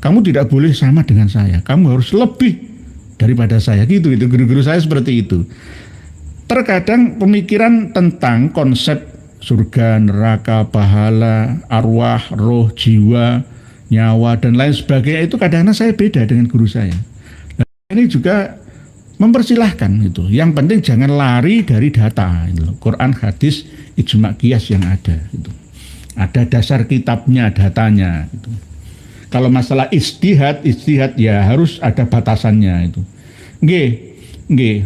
Kamu tidak boleh sama dengan saya. Kamu harus lebih daripada saya gitu. Itu guru-guru saya seperti itu. Terkadang pemikiran tentang konsep surga, neraka, pahala, arwah, roh, jiwa, nyawa, dan lain sebagainya itu kadang-kadang saya beda dengan guru saya. Nah, ini juga mempersilahkan gitu. Yang penting jangan lari dari data gitu. Quran, hadis, ijma, qiyas yang ada gitu. Ada dasar kitabnya, datanya gitu. Kalau masalah ijtihad ya harus ada batasannya itu. Nggih.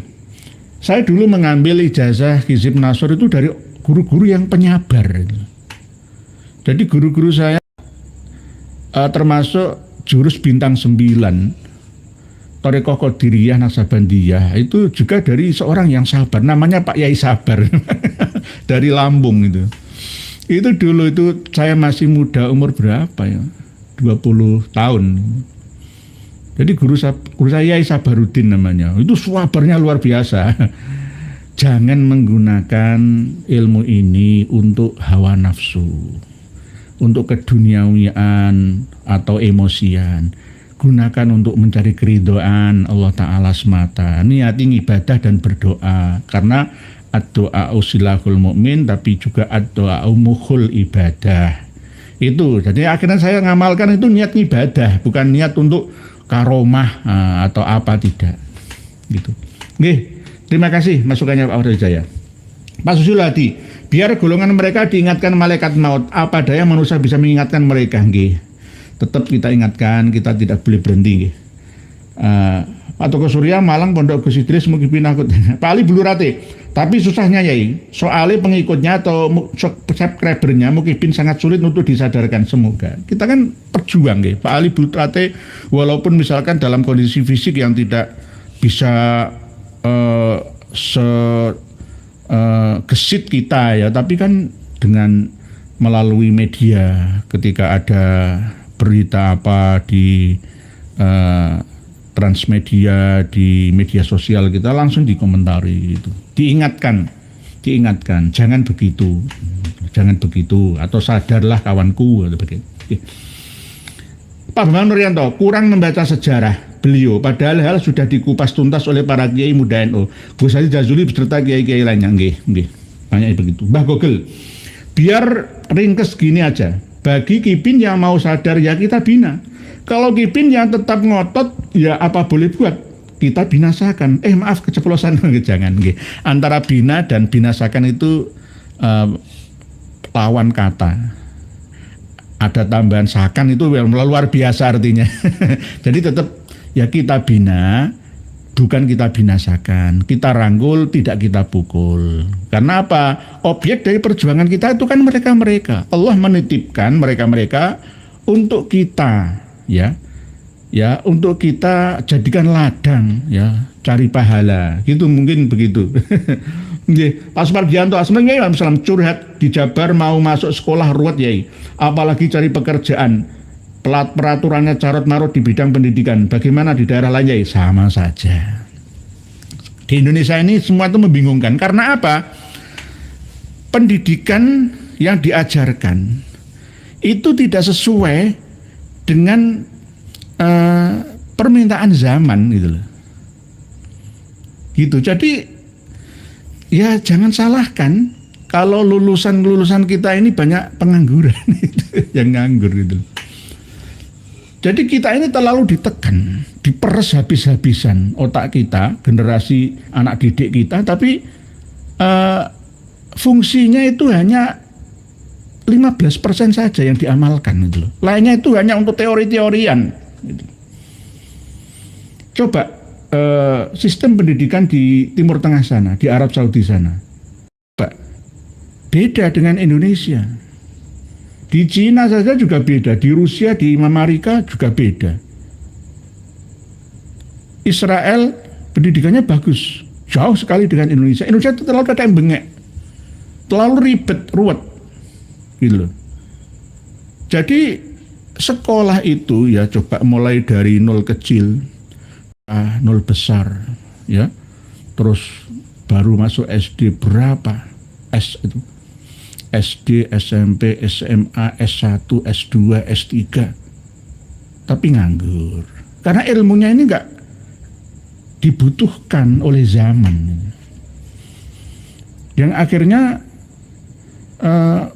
Saya dulu mengambil ijazah Hizib Nasr itu dari guru-guru yang penyabar. Jadi guru-guru saya termasuk jurus bintang 9, Thariqah Qadiriyah Naksabandiyah, itu juga dari seorang yang sabar, namanya Pak Yai Sabar dari Lampung itu. Itu dulu itu saya masih muda, umur berapa ya? 20 tahun. Jadi guru saya Yai Sabarudin namanya. Itu sabarnya luar biasa. Jangan menggunakan ilmu ini untuk hawa nafsu, untuk keduniawian atau emosian. Gunakan untuk mencari keridhaan Allah Ta'ala semata. Niati ibadah dan berdoa. Karena ad-doa usilahul mu'min, tapi juga ad-doa mukhul ibadah. Itu, jadi akhirnya saya ngamalkan itu niat ibadah, bukan niat untuk karomah atau apa, tidak. Gitu. Oke. Terima kasih masukannya Pak Wastawijaya. Pak Susiladi, biar golongan mereka diingatkan malaikat maut, apa daya manusia bisa mengingatkan mereka? Nggih. Tetap kita ingatkan, kita tidak boleh berhenti. Nggih. Pak Toko Surya, Malang, Pondok Gus Idris, mungkin pinakut. Pak Ali Bulurate, tapi susahnya Yai, soalnya pengikutnya atau subscribernya mungkin sangat sulit untuk disadarkan. Semoga kita kan perjuang nggih. Pak Ali Bulurate, walaupun misalkan dalam kondisi fisik yang tidak bisa gesit kita ya, tapi kan dengan melalui media, ketika ada berita apa di transmedia, di media sosial, kita langsung dikomentari gitu. Diingatkan, jangan begitu atau sadarlah kawanku atau begitu. Pak Bambang Nuryanto, kurang membaca sejarah beliau, padahal hal sudah dikupas tuntas oleh para kiai muda NU, Gus Haji Jazuli beserta kiai-kiai lainnya. Nggih. Banyak begitu. Mbah Gogel, biar ringkes gini aja. Bagi Kipin yang mau sadar ya kita bina. Kalau Kipin yang tetap ngotot ya apa boleh buat, kita binasakan. Maaf keceplosan, jangan. Nggih. Antara bina dan binasakan itu lawan kata. Ada tambahan sakan itu luar biasa artinya. Jadi tetap ya kita bina, bukan kita binasakan. Kita rangkul, tidak kita pukul. Karena apa? Objek dari perjuangan kita itu kan mereka-mereka. Allah menitipkan mereka-mereka untuk kita, ya, untuk kita jadikan ladang, ya, cari pahala. Gitu mungkin begitu. Pak Supardianto, Assalamualaikum, curhat di Jabar mau masuk sekolah ruwet Yai, apalagi cari pekerjaan. Peraturannya carut marut di bidang pendidikan. Bagaimana di daerah lain Yai? Sama saja. Di Indonesia ini semua itu membingungkan. Karena apa? Pendidikan yang diajarkan itu tidak sesuai dengan permintaan zaman gitu loh. Gitu. Jadi ya jangan salahkan kalau lulusan kita ini banyak pengangguran gitu, yang nganggur gitu. Jadi kita ini terlalu ditekan, diperes habis-habisan otak kita, generasi anak didik kita, tapi fungsinya itu hanya 15% saja yang diamalkan gitu loh. Lainnya itu hanya untuk teori-teorian gitu. Coba sistem pendidikan di Timur Tengah sana, di Arab Saudi sana, beda dengan Indonesia. Di Cina saja juga beda, di Rusia, di Amerika juga beda. Israel pendidikannya bagus, jauh sekali dengan Indonesia. Indonesia itu terlalu kadang bengek, terlalu ribet, ruwet, gitu loh. Jadi sekolah itu ya coba mulai dari nol kecil, nol besar, ya, terus baru masuk SD berapa, S itu, SD, SMP, SMA, S1, S2, S3, tapi nganggur. Karena ilmunya ini enggak dibutuhkan oleh zaman. Yang akhirnya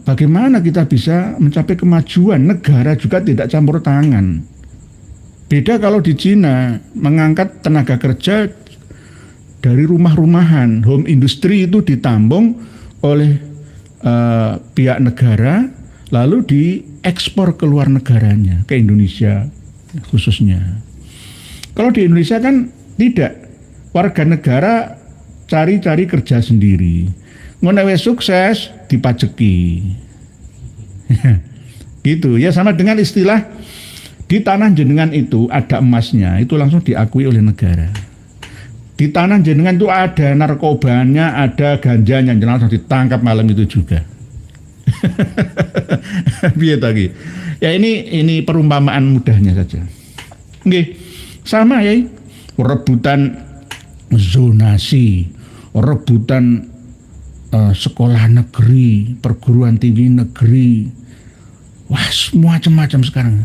bagaimana kita bisa mencapai kemajuan, negara juga tidak campur tangan. Beda kalau di Cina mengangkat tenaga kerja dari rumah-rumahan, home industry itu ditambung oleh pihak negara, lalu diekspor ke luar negaranya, ke Indonesia khususnya. Kalau di Indonesia kan tidak, warga negara cari-cari kerja sendiri, ngonewe sukses dipajeki. Gitu ya, sama dengan istilah di tanah jenengan itu ada emasnya, itu langsung diakui oleh negara. Di tanah jenengan itu ada narkobanya, ada ganjanya, langsung ditangkap malam itu juga. Biar lagi. Ya ini perumpamaan mudahnya saja. Oke, sama ya, rebutan zonasi, rebutan sekolah negeri, perguruan tinggi negeri, wah semua macam-macam sekarang.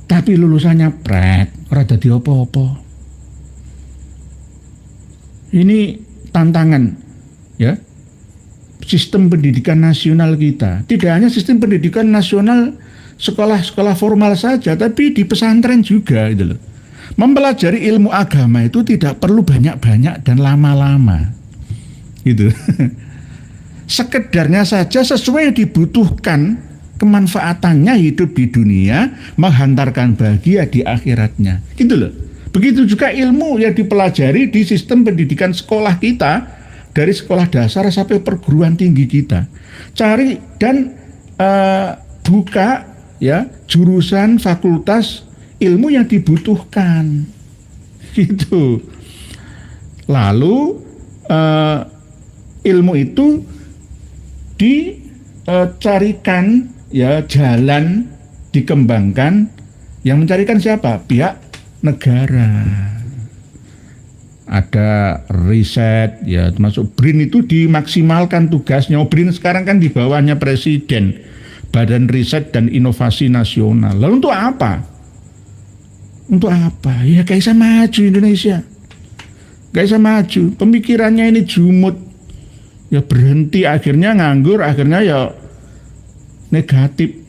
Tapi lulusannya pret, ora dadi apa-apa. Ini tantangan ya sistem pendidikan nasional kita. Tidak hanya sistem pendidikan nasional sekolah-sekolah formal saja, tapi di pesantren juga gitu loh. Mempelajari ilmu agama itu tidak perlu banyak-banyak dan lama-lama gitu. Sekedarnya saja sesuai dibutuhkan kemanfaatannya hidup di dunia, menghantarkan bahagia di akhiratnya gitu loh. Begitu juga ilmu yang dipelajari di sistem pendidikan sekolah kita, dari sekolah dasar sampai perguruan tinggi kita. Cari dan buka ya jurusan fakultas ilmu yang dibutuhkan. Gitu. Lalu ilmu itu dicarikan ya jalan, dikembangkan. Yang mencarikan siapa? Pihak negara. Ada riset ya, termasuk BRIN itu dimaksimalkan tugasnya. BRIN sekarang kan di bawahnya Presiden, Badan Riset dan Inovasi Nasional. Lalu untuk apa? Untuk apa? Ya gak bisa maju Indonesia, gak bisa maju. Pemikirannya ini jumut, ya berhenti, akhirnya nganggur, akhirnya ya negatif.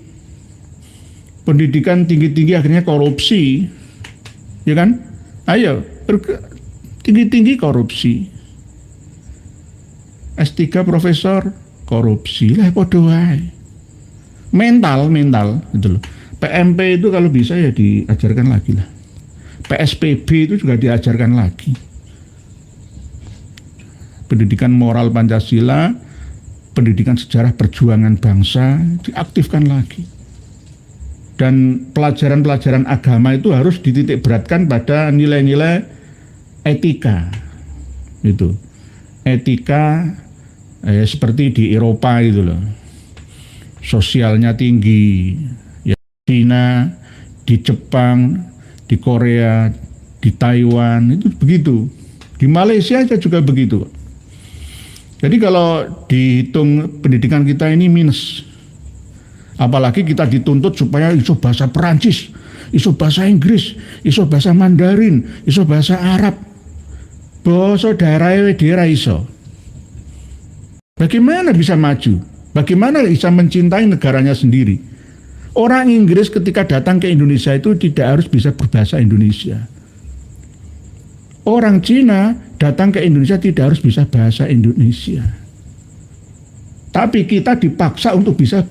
Pendidikan tinggi-tinggi akhirnya korupsi, ya kan? Ayo tinggi-tinggi korupsi. S3 profesor korupsi lah, podo wae. Mental gitu loh. PMP itu kalau bisa ya diajarkan lagi lah. PSPB itu juga diajarkan lagi. Pendidikan moral Pancasila, pendidikan sejarah perjuangan bangsa diaktifkan lagi. Dan pelajaran-pelajaran agama itu harus dititik beratkan pada nilai-nilai etika. Itu. Etika seperti di Eropa itu loh. Sosialnya tinggi. Ya, China, di Jepang, di Korea, di Taiwan itu begitu. Di Malaysia juga begitu. Jadi kalau dihitung pendidikan kita ini minus. Apalagi kita dituntut supaya iso bahasa Perancis, iso bahasa Inggris, iso bahasa Mandarin, iso bahasa Arab. Basa daerah iso. Bagaimana bisa maju? Bagaimana bisa mencintai negaranya sendiri? Orang Inggris ketika datang ke Indonesia itu tidak harus bisa berbahasa Indonesia. Orang Cina datang ke Indonesia tidak harus bisa bahasa Indonesia. Tapi kita dipaksa untuk bisa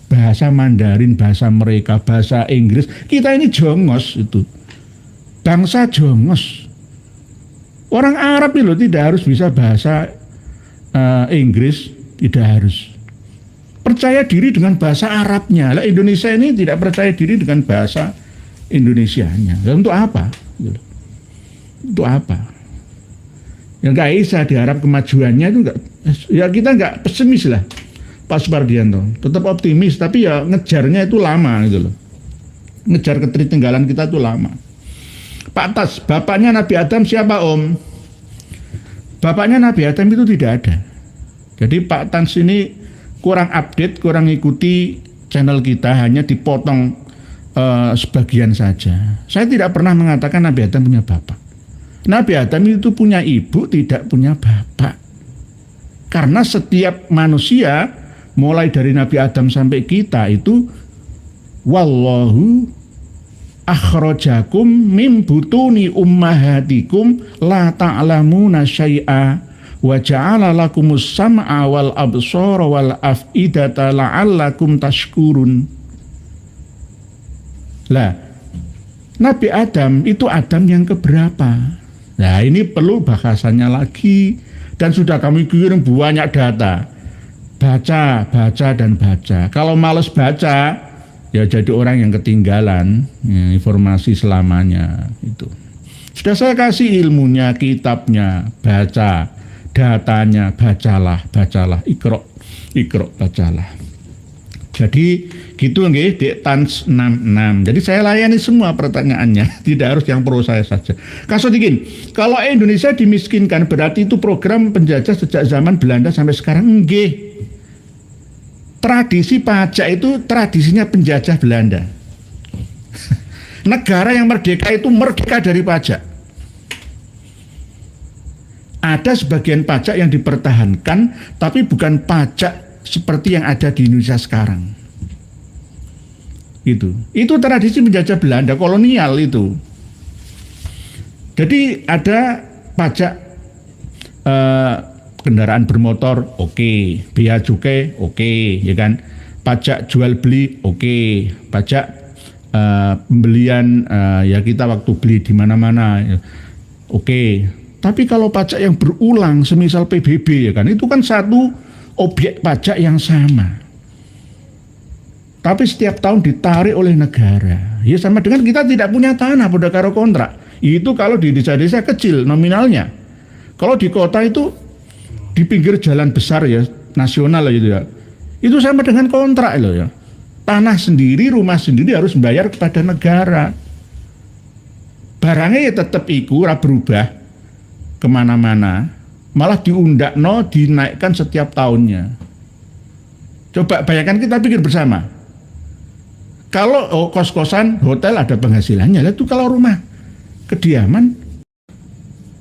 bahasa Mandarin, bahasa mereka, bahasa Inggris. Kita ini jongos itu. Bangsa jongos. Orang Arab itu tidak harus bisa bahasa Inggris, tidak harus. Percaya diri dengan bahasa Arabnya. Lah Indonesia ini tidak percaya diri dengan bahasa Indonesianya. Lah untuk apa? Untuk apa? Yang nggak bisa diharap kemajuannya itu nggak. Ya kita nggak pesimis lah, Pak Supardianto. Tetap optimis, tapi ya ngejarnya itu lama gitu loh. Ngejar ketertinggalan kita itu lama. Pak Tas, bapaknya Nabi Adam siapa Om? Bapaknya Nabi Adam itu tidak ada. Jadi Pak Tans ini kurang update, kurang ikuti channel kita, hanya dipotong sebagian saja. Saya tidak pernah mengatakan Nabi Adam punya bapak. Nabi Adam itu punya ibu, tidak punya bapak. Karena setiap manusia, mulai dari Nabi Adam sampai kita itu, wallahu akhrajakum mim butuni ummahatikum la ta'lamuna syai'a wa ja'ala lakumus sam'a wal absara wal af'idata la'allakum tashkurun. Lah, Nabi Adam itu Adam yang keberapa? Nah, ini perlu bahasannya lagi, dan sudah kami kirim banyak data. Baca, dan baca. Kalau males baca, ya jadi orang yang ketinggalan ya, informasi selamanya itu. Sudah saya kasih ilmunya, kitabnya, baca, datanya, bacalah, ikro, bacalah. Jadi gitu nggih, Dek Tans 66. Jadi saya layani semua pertanyaannya, tidak harus yang pro saya saja. Kasus dikit, kalau Indonesia dimiskinkan berarti itu program penjajah sejak zaman Belanda sampai sekarang nggih. Tradisi pajak itu tradisinya penjajah Belanda. Negara yang merdeka itu merdeka dari pajak. Ada sebagian pajak yang dipertahankan, tapi bukan pajak seperti yang ada di Indonesia sekarang. Itu tradisi penjajah Belanda kolonial itu. Jadi ada pajak kendaraan bermotor, oke. Bea cukai, oke, ya kan. Pajak jual beli, oke. Pajak pembelian, ya kita waktu beli di mana-mana, oke. Tapi kalau pajak yang berulang, semisal PBB, ya kan, itu kan satu objek pajak yang sama. Tapi setiap tahun ditarik oleh negara. Ya sama dengan kita tidak punya tanah pada karo kontrak. Itu kalau di desa-desa kecil nominalnya. Kalau di kota itu di pinggir jalan besar ya, nasional gitu ya. Itu sama dengan kontrak loh ya. Tanah sendiri, rumah sendiri harus membayar kepada negara. Barangnya ya tetap iku, ora berubah kemana-mana. Malah diundakno, dinaikkan setiap tahunnya. Coba bayangkan, kita pikir bersama. Kalau kos-kosan, hotel ada penghasilannya. Itu kalau rumah kediaman,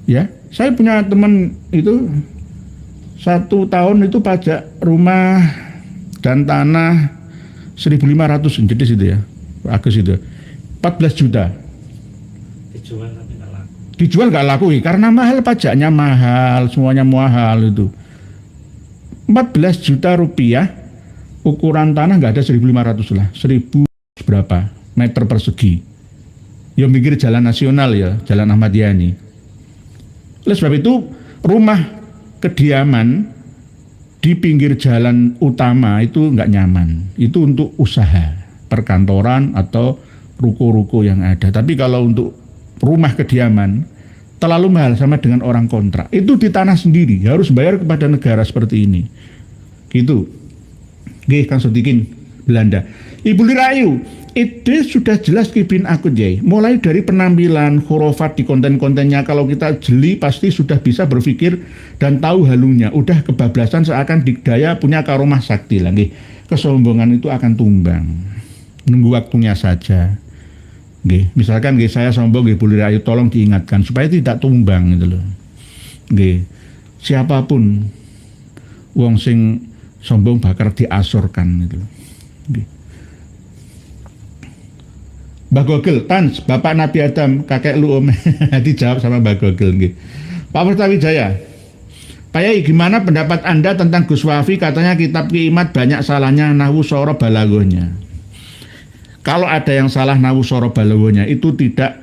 ya. Saya punya teman itu 1 tahun itu pajak rumah dan tanah 1.500 jadi situ ya, Agus itu 14 juta. Dijual tapi nggak laku. Dijual nggak laku karena mahal, pajaknya mahal, semuanya mahal itu. 14 juta rupiah, ukuran tanah nggak ada 1.500 lah, 1.000 berapa meter persegi. Ya mikir jalan nasional ya, Jalan Ahmad Yani. Oleh sebab itu rumah kediaman di pinggir jalan utama itu nggak nyaman. Itu untuk usaha, perkantoran atau ruko-ruko yang ada. Tapi kalau untuk rumah kediaman terlalu mahal, sama dengan orang kontrak. Itu di tanah sendiri, harus bayar kepada negara seperti ini. Gitu. Nggih, Kang Sodikin Belanda. Ibu Lirayu, itu sudah jelas kibin akut ya. Mulai dari penampilan, khurafat di konten-kontennya, kalau kita jeli pasti sudah bisa berpikir dan tahu halunya. Udah kebablasan seakan dikdaya punya karomah sakti lagi. Kesombongan itu akan tumbang. Nunggu waktunya saja. Nggih, misalkan nggih saya sombong nggih Bu Lirayu, tolong diingatkan supaya tidak tumbang gitu loh. Nggih. Siapapun wong sing sombong bakal diasurkan gitu loh. Nggih. Mbak Gogel, Tans, Bapak Nabi Adam, kakek lu Om. Dijawab sama Mbak Gogel nggih. Pak Pertawijaya, Pak Yai, gimana pendapat Anda tentang Gus Wafi? Katanya kitab Ki Imat banyak salahnya, nahwu soro balagohnya. Kalau ada yang salah nahwu soro balagohnya itu tidak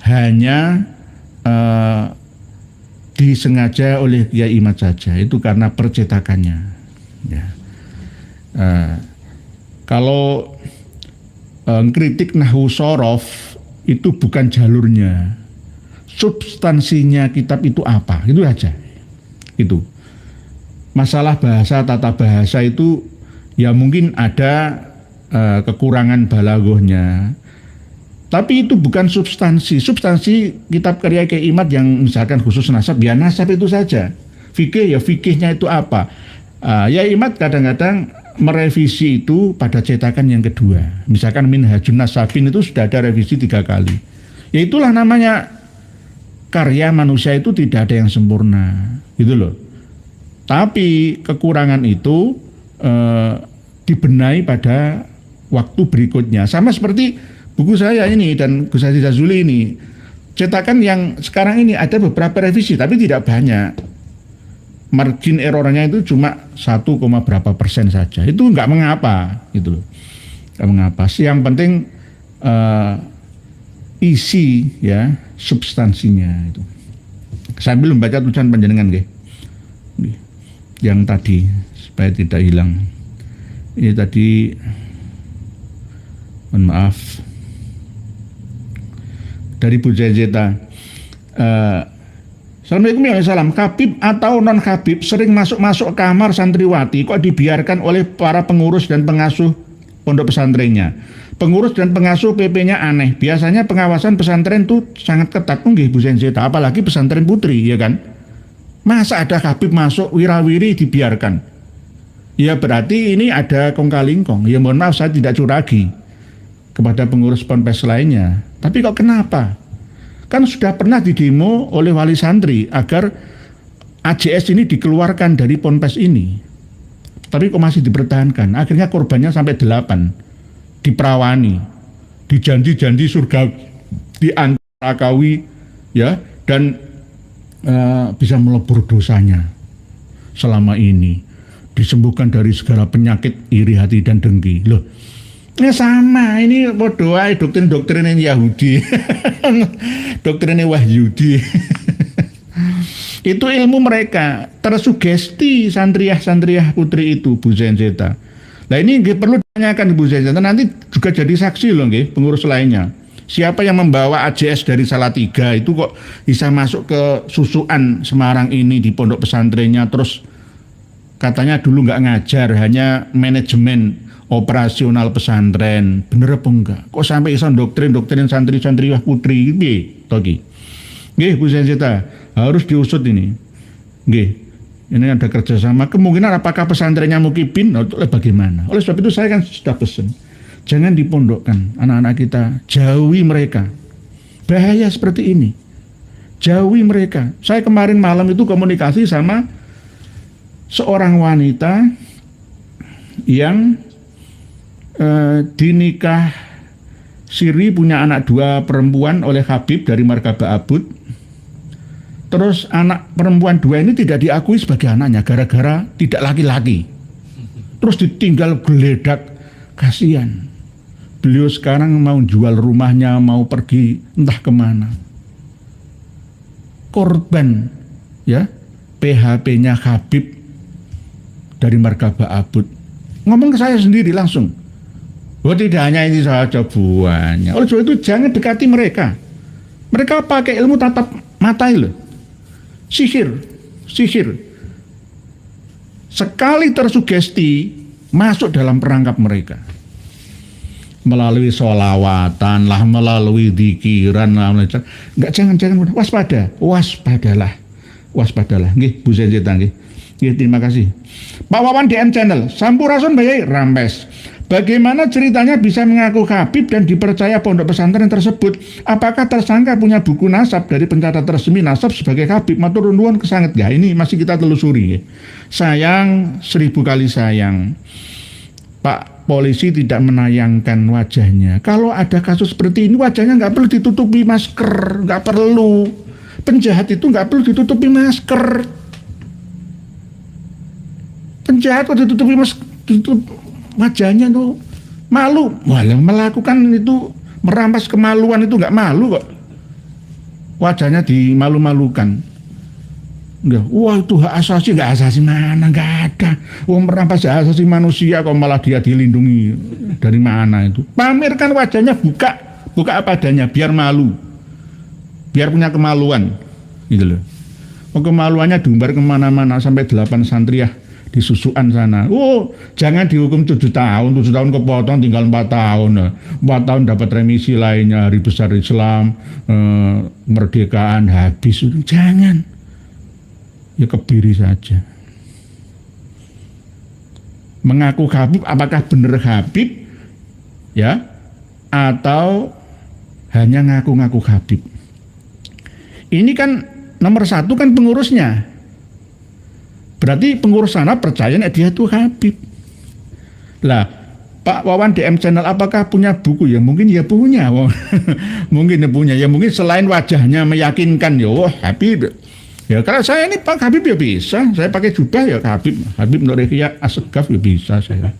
hanya disengaja oleh Kiai Imat saja, itu karena percetakannya. Ya. Kalau kritik nahwu sorof itu bukan jalurnya, substansinya kitab itu apa, itu aja. Itu masalah bahasa, tata bahasa itu ya mungkin ada kekurangan balagohnya, tapi itu bukan substansi. Substansi kitab karya Kiai Imat yang misalkan khusus nasab, ya nasab itu saja. Fikih ya fikihnya itu apa. Ya Imat kadang-kadang merevisi itu pada cetakan yang kedua. Misalkan Minhajun Nasabin itu sudah ada revisi 3 kali. Ya itulah namanya karya manusia, itu tidak ada yang sempurna, gitu loh. Tapi kekurangan itu dibenahi pada waktu berikutnya. Sama seperti buku saya ini dan Gus Haji Jazuli ini. Cetakan yang sekarang ini ada beberapa revisi, tapi tidak banyak. Margin errornya itu cuma 1, berapa persen saja. Itu nggak mengapa, gitu loh. Nggak mengapa. Yang penting isi ya, substansinya itu. Sambil membaca tulisan panjenengan nggih. Yang tadi supaya tidak hilang. Ini tadi mohon maaf dari Bu Zeta. Assalamualaikum warahmatullahi wabarakatuh. Khabib atau non khabib sering masuk-masuk kamar santriwati, kok dibiarkan oleh para pengurus dan pengasuh pondok pesantrennya. Pengurus dan pengasuh PP-nya aneh. Biasanya pengawasan pesantren itu sangat ketat. Nggih Bu Zeta, apalagi pesantren putri, ya kan? Masa ada khabib masuk wirawiri dibiarkan? Ya berarti ini ada kong-kalingkong. Ya mohon maaf, saya tidak curagi kepada pengurus ponpes lainnya. Tapi kok kenapa? Kan sudah pernah didemo oleh wali santri agar AJS ini dikeluarkan dari ponpes ini. Tapi kok masih dipertahankan? Akhirnya korbannya sampai 8. Diperawani, dijanji-janji surga, diantarakawi, ya, dan bisa melebur dosanya selama ini. Disembuhkan dari segala penyakit iri hati dan dengki. Loh, ya sama, ini doa doktrin Yahudi. Doktrinnya Wahyudi. Itu ilmu mereka tersugesti santriah putri itu Bu Zeta. Nah ini perlu ditanyakan Bu Zeta, nanti juga jadi saksi loh nggih pengurus lainnya. Siapa yang membawa AJS dari Salatiga itu kok bisa masuk ke Susuan Semarang ini di pondok pesantrennya, terus katanya dulu nggak ngajar, hanya manajemen operasional pesantren. Bener apa enggak? Kok sampai iso doktrin santri-santriwah putri piye to ki? Nggih Bu Zeta, harus diusut ini. Nggih. Ini ada kerjasama. Kemungkinan apakah pesantrennya Mukibin atau bagaimana? Oleh sebab itu saya kan sudah pesan, jangan dipondokkan anak-anak kita, jauhi mereka. Bahaya seperti ini. Jauhi mereka. Saya kemarin malam itu komunikasi sama seorang wanita yang dinikah siri, punya anak 2 perempuan oleh Habib dari Markaba Abud. Terus anak perempuan 2 ini tidak diakui sebagai anaknya gara-gara tidak laki-laki. Terus ditinggal geledak, kasihan. Beliau sekarang mau jual rumahnya, mau pergi entah kemana. Korban ya PHP-nya Habib dari Markaba Abud. Ngomong ke saya sendiri langsung. Oh tidak hanya ini saja buahnya. Oleh sebab itu jangan dekati mereka. Mereka pakai ilmu tatap mata itu. Sihir. Sekali tersugesti masuk dalam perangkap mereka. Melalui sholawatan lah, melalui dzikiran lah. Enggak, jangan waspadalah. Nggih Bu Zeta nggih. Nggih, terima kasih. Pak Wawan DM Channel, Sampurasun Bayai Rampes. Bagaimana ceritanya bisa mengaku Habib dan dipercaya pondok pesantren tersebut? Apakah tersangka punya buku nasab dari pencatat resmi nasab sebagai Habib? Matur nuwun kesanget ya. Ini masih kita telusuri. Sayang, 1000 kali sayang. Pak polisi tidak menayangkan wajahnya. Kalau ada kasus seperti ini, wajahnya nggak perlu ditutupi masker, nggak perlu. Penjahat itu nggak perlu ditutupi masker. Penjahat kalau ditutupi masker, ditutup wajahnya tuh malu. Walau melakukan itu merampas kemaluan itu nggak malu kok. Wajahnya dimalu-malukan. Enggak, wah itu hak asasi, nggak asasi mana, nggak ada. Wah merampas hak asasi manusia kok malah dia dilindungi, dari mana itu? Pamerkan wajahnya, buka apa adanya, biar malu, biar punya kemaluan, gitu loh. Oh, kemaluannya diumbar kemana-mana sampai 8 santriah di Susuan sana. Oh jangan dihukum 7 tahun, 7 tahun kepotong tinggal 4 tahun, 4 tahun dapat remisi lainnya, hari besar Islam, kemerdekaan habis, jangan. Ya kebiri saja. Mengaku Habib, apakah benar Habib ya atau hanya ngaku-ngaku Habib? Ini kan nomor 1 kan pengurusnya. Berarti pengurus sana percayanya dia tuh Habib. Lah Pak Wawan DM Channel apakah punya buku? Ya mungkin ya punya. Mungkin ya punya. Ya mungkin selain wajahnya meyakinkan ya wah Habib. Ya kalau saya ini Pak Habib ya bisa. Saya pakai jubah ya Habib. Habib Nur Yahya Assegaf ya bisa saya.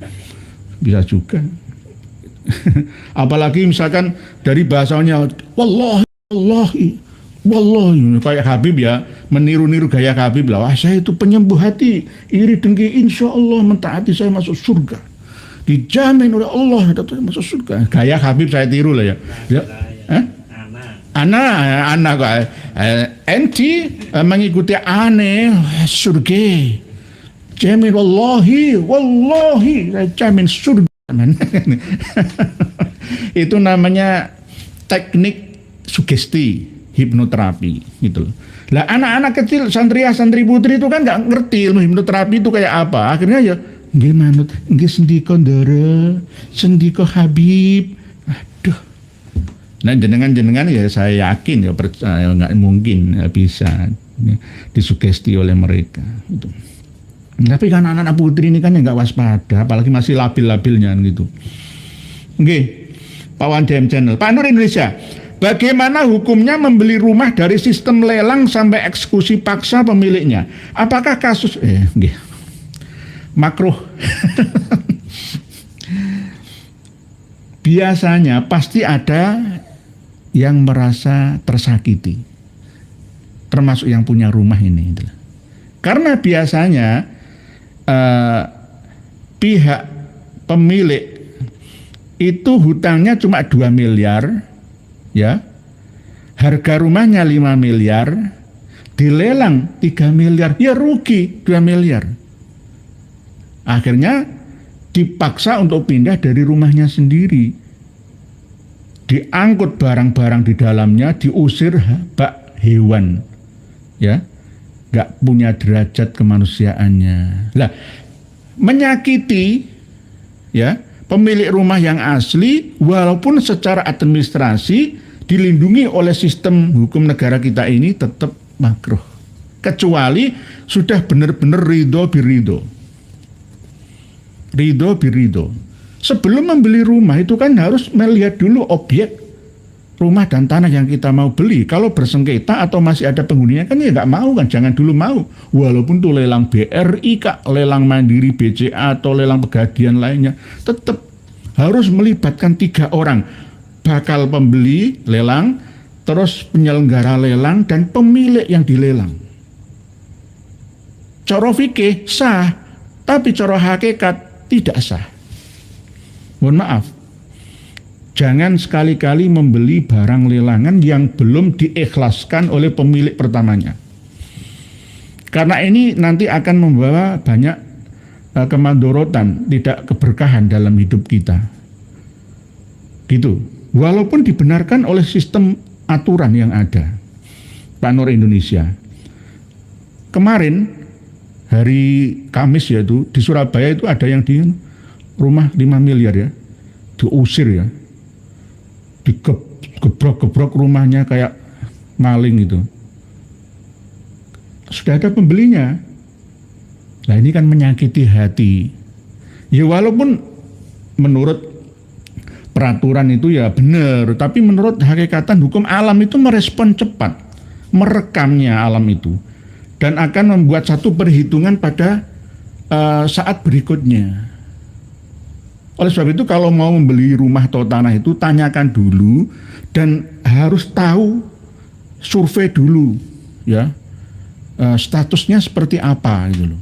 Bisa juga. Apalagi misalkan dari bahasanya wallahi kayak Habib ya, meniru-niru gaya Habib lah. Wah saya itu penyembuh hati, iri dengki, insya Allah mentaati saya masuk surga, dijamin oleh Allah masuk surga. Gaya Habib saya tiru lah ya. Ana kok enti mengikuti aneh surga, jamin wallahi saya jamin surga. Itu namanya teknik sugesti, hipnoterapi gitu loh. Lah anak-anak kecil santri putri itu kan nggak ngerti ilmu hipnoterapi itu kayak apa. Akhirnya ya nggih manut, nggih sendika ndara, sendika Habib. Aduh. Nah jenengan ya saya yakin ya percaya nggak mungkin ya, bisa disugesti oleh mereka gitu. Tapi kan anak-anak putri ini kan ya nggak waspada, apalagi masih labil-labilnya gitu. Nggih, Pak Wan DM Channel, Pak Nur Indonesia. Bagaimana hukumnya membeli rumah dari sistem lelang sampai eksekusi paksa pemiliknya? Apakah kasus makruh? Biasanya pasti ada yang merasa tersakiti, termasuk yang punya rumah ini. Karena biasanya pihak pemilik itu hutangnya cuma 2 miliar. Ya, harga rumahnya 5 miliar, dilelang 3 miliar, ya rugi 2 miliar. Akhirnya dipaksa untuk pindah dari rumahnya sendiri. Diangkut barang-barang di dalamnya, diusir bak hewan. Ya, gak punya derajat kemanusiaannya. Lah, menyakiti ya pemilik rumah yang asli walaupun secara administrasi dilindungi oleh sistem hukum negara kita ini tetap makruh. Kecuali sudah benar-benar ridho birido. Sebelum membeli rumah itu kan harus melihat dulu objek rumah dan tanah yang kita mau beli. Kalau bersengketa atau masih ada penghuninya kan ya nggak mau kan, jangan dulu mau. Walaupun tuh lelang BRI kak, lelang Mandiri BCA atau lelang Pegadian lainnya, tetap harus melibatkan 3 orang. Bakal pembeli lelang, terus penyelenggara lelang dan pemilik yang dilelang. Cara fikih sah, tapi cara hakikat tidak sah. Mohon maaf. Jangan sekali-kali membeli barang lelangan yang belum diikhlaskan oleh pemilik pertamanya. Karena ini nanti akan membawa banyak kemandorotan, tidak keberkahan dalam hidup kita. Gitu. Walaupun dibenarkan oleh sistem aturan yang ada. Pak Nur Indonesia. Kemarin hari Kamis yaitu di Surabaya itu ada yang di rumah 5 miliar ya. Diusir ya. Digebrok-gebrok rumahnya kayak maling itu. Sudah ada pembelinya. Nah ini kan menyakiti hati. Ya walaupun menurut peraturan itu ya benar, tapi menurut hakikatan hukum alam itu merespon cepat, merekamnya alam itu dan akan membuat satu perhitungan pada saat berikutnya. Oleh sebab itu kalau mau membeli rumah atau tanah itu tanyakan dulu dan harus tahu, survei dulu ya, statusnya seperti apa gitu loh.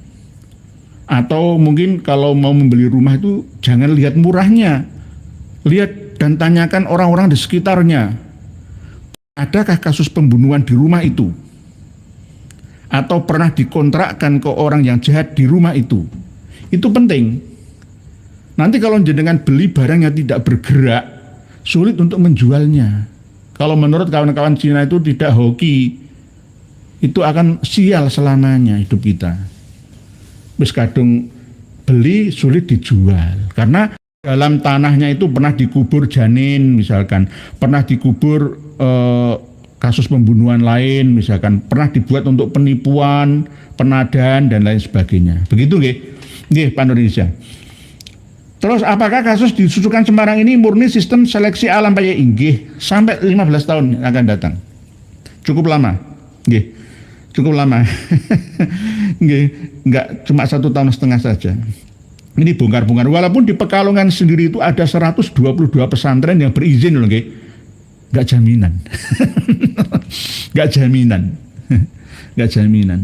Atau mungkin kalau mau membeli rumah itu jangan lihat murahnya, lihat dan tanyakan orang-orang di sekitarnya. Adakah kasus pembunuhan di rumah itu? Atau pernah dikontrakkan ke orang yang jahat di rumah itu? Itu penting. Nanti kalau jenengan beli barang yang tidak bergerak, sulit untuk menjualnya. Kalau menurut kawan-kawan Cina itu tidak hoki, itu akan sial selamanya hidup kita. Wis kadung beli sulit dijual karena dalam tanahnya itu pernah dikubur janin misalkan, pernah dikubur kasus pembunuhan lain misalkan, pernah dibuat untuk penipuan, penadan dan lain sebagainya. Begitu nggih Pak Indonesia. Terus apakah kasus di Susukan Semarang ini murni sistem seleksi alam Pak? Nggih, sampai 15 tahun akan datang. Cukup lama. Nggih. Cukup lama. Nggih, enggak cuma 1,5 tahun saja. Ini bongkar-bongkar. Walaupun di Pekalongan sendiri itu ada 122 pesantren yang berizin loh nggih. Enggak jaminan. Enggak jaminan. Enggak jaminan.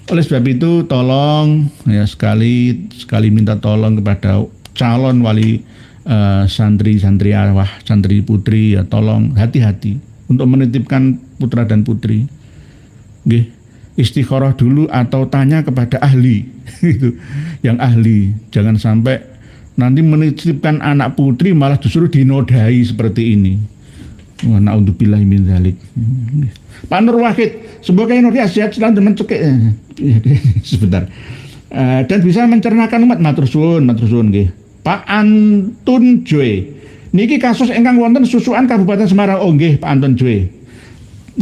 Oleh sebab itu tolong ya sekali minta tolong kepada calon wali santri arwah, santri putri ya tolong hati-hati untuk menitipkan putra dan putri. Nggih, istikharah dulu atau tanya kepada ahli gitu. Yang ahli, jangan sampai nanti menitipkan anak putri malah justru dinodai seperti ini. Wa na'udzubillahi min dzalik. Pak Nur Wahid, semoga Indonesia sehat selalu dan mencekik sebentar. Dan bisa mencernakan umat matur suwun nggih. Pak Antun Joe. Niki kasus ingkang wonten Susukan Kabupaten Semarang. Oh nggih, Pak Antun Joe.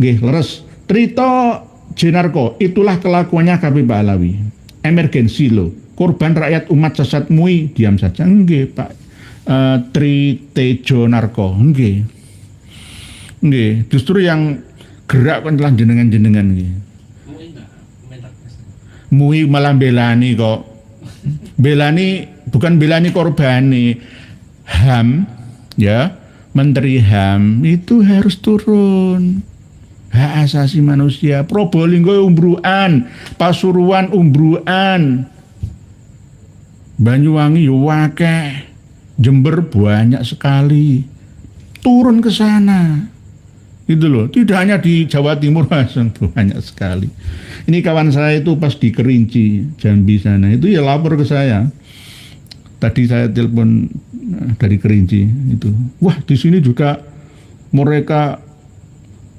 Nggih, leres. Trito Jenarko, itulah kelakuannya KP Alawi. Emergensi loh. Korban rakyat umat sesat mui diam saja. Nggih, Pak Tritejo Narko. Nggih. Nggih, justru yang gerak kan telah jenengan-jenengan nggih. Mui malah belani kok. Belani bukan belani korbani. HAM ya, Menteri HAM itu harus turun. Hak asasi manusia, Probolinggo umbruan, Pasuruan umbruan, Banyuwangi wakeh, Jember banyak sekali. Turun ke sana. Itu loh, tidak hanya di Jawa Timur langsung banyak sekali. Ini kawan saya itu pas di Kerinci, Jambi sana, itu ya lapor ke saya. Tadi saya telepon dari Kerinci itu. Wah, di sini juga mereka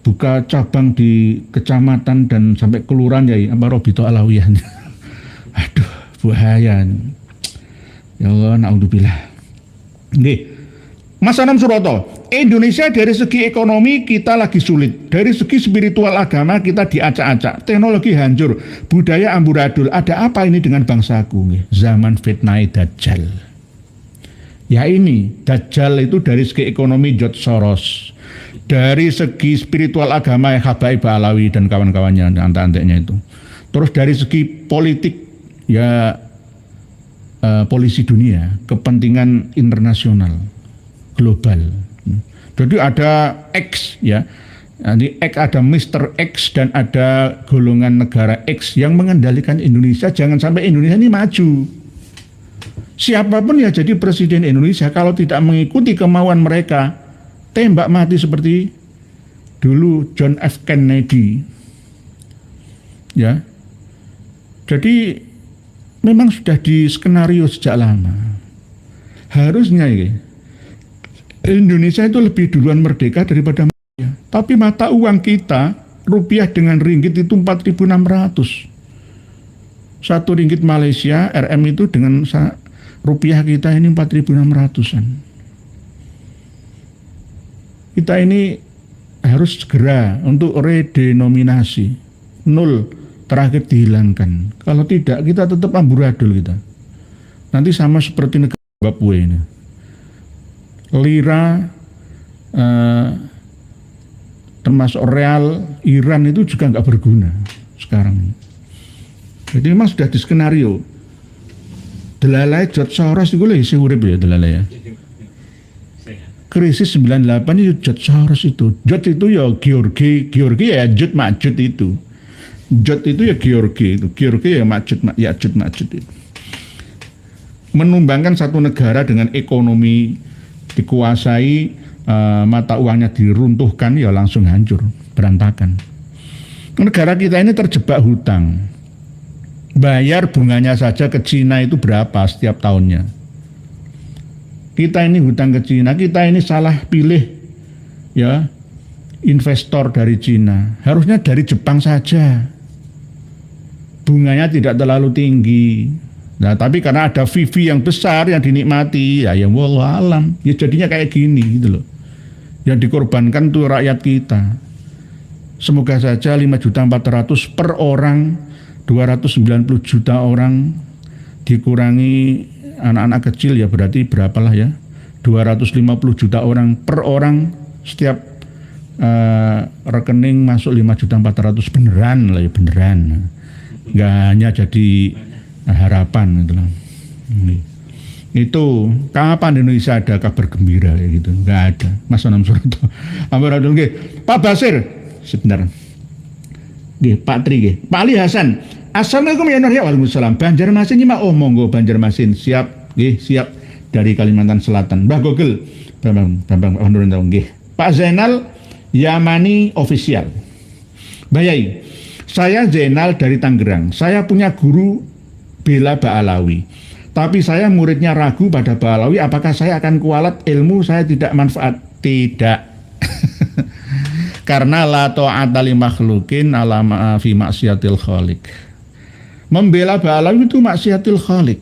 buka cabang di kecamatan dan sampai kelurahan ya, apa Robito Alawiyah. Aduh, bahaya. Ya Allah, naudzubillah. Nggih. Mas Anam Suroto, Indonesia dari segi ekonomi kita lagi sulit, dari segi spiritual agama kita diacak-acak, teknologi hancur, budaya amburadul. Ada apa ini dengan bangsaku? Zaman fitnah Dajjal. Ya ini, Dajjal itu dari segi ekonomi George Soros, dari segi spiritual agama Habaib Alawi dan kawan-kawannya, antek-anteknya itu. Terus dari segi politik, ya polisi dunia, kepentingan internasional. Global. Jadi ada X ya. Nanti X ada Mr. X dan ada golongan negara X yang mengendalikan Indonesia. Jangan sampai Indonesia ini maju. Siapapun ya jadi presiden Indonesia kalau tidak mengikuti kemauan mereka, tembak mati seperti dulu John F. Kennedy. Ya. Jadi memang sudah di skenario sejak lama. Harusnya ini Indonesia itu lebih duluan merdeka daripada Malaysia. Tapi mata uang kita, rupiah dengan ringgit itu 4.600. 1 ringgit Malaysia, RM itu dengan rupiah kita ini 4.600-an. Kita ini harus segera untuk redenominasi. 0 terakhir dihilangkan. Kalau tidak, kita tetap amburadul kita. Nanti sama seperti negara Papua ini. Lira termasuk real Iran itu juga nggak berguna sekarang. Jadi memang sudah di skenario. Delalai George Soros itu lagi sih urip ya delalai ya. Krisis 98 itu George Soros itu. George itu ya Georgi ya Jud Majud itu. George itu ya Georgi itu. Georgi ya Majud itu. Menumbangkan satu negara dengan ekonomi dikuasai, mata uangnya diruntuhkan, ya langsung hancur, berantakan. Negara kita ini terjebak hutang. Bayar bunganya saja ke Cina itu berapa setiap tahunnya. Kita ini hutang ke Cina, kita ini salah pilih ya investor dari Cina. Harusnya dari Jepang saja. Bunganya tidak terlalu tinggi. Nah, tapi karena ada fee yang besar yang dinikmati, ya wallah alam, ya jadinya kayak gini gitu loh. Yang dikorbankan tuh rakyat kita. Semoga saja 5.400.000 per orang, 290 juta orang dikurangi anak-anak kecil ya berarti berapalah ya, 250 juta orang per orang, setiap rekening masuk 5.400.000 beneran lah ya, beneran, nggak hanya jadi harapan gitu lah. Itu kapan Indonesia ada kabar gembira ya gitu, nggak ada. Mas Anam Suroto, Pak Basir sebentar. Pak Tri, Pak Ali Hasan. Assalamualaikum ya Nur ya. Waalaikumsalam. Banjarmasin nyimak, oh monggo Banjarmasin siap, siap dari Kalimantan Selatan. Mbah Gogel, Bambang Pak Zainal Yamani official. Bayai, saya Zainal dari Tangerang. Saya punya guru bela Ba'alawi. Tapi saya muridnya ragu pada Ba'alawi. Apakah saya akan kualat, ilmu saya tidak manfaat? Tidak. Karena la ta'ata li makhlukin ala fi maksiatil khaliq. Membela Ba'alawi itu maksiatil khaliq.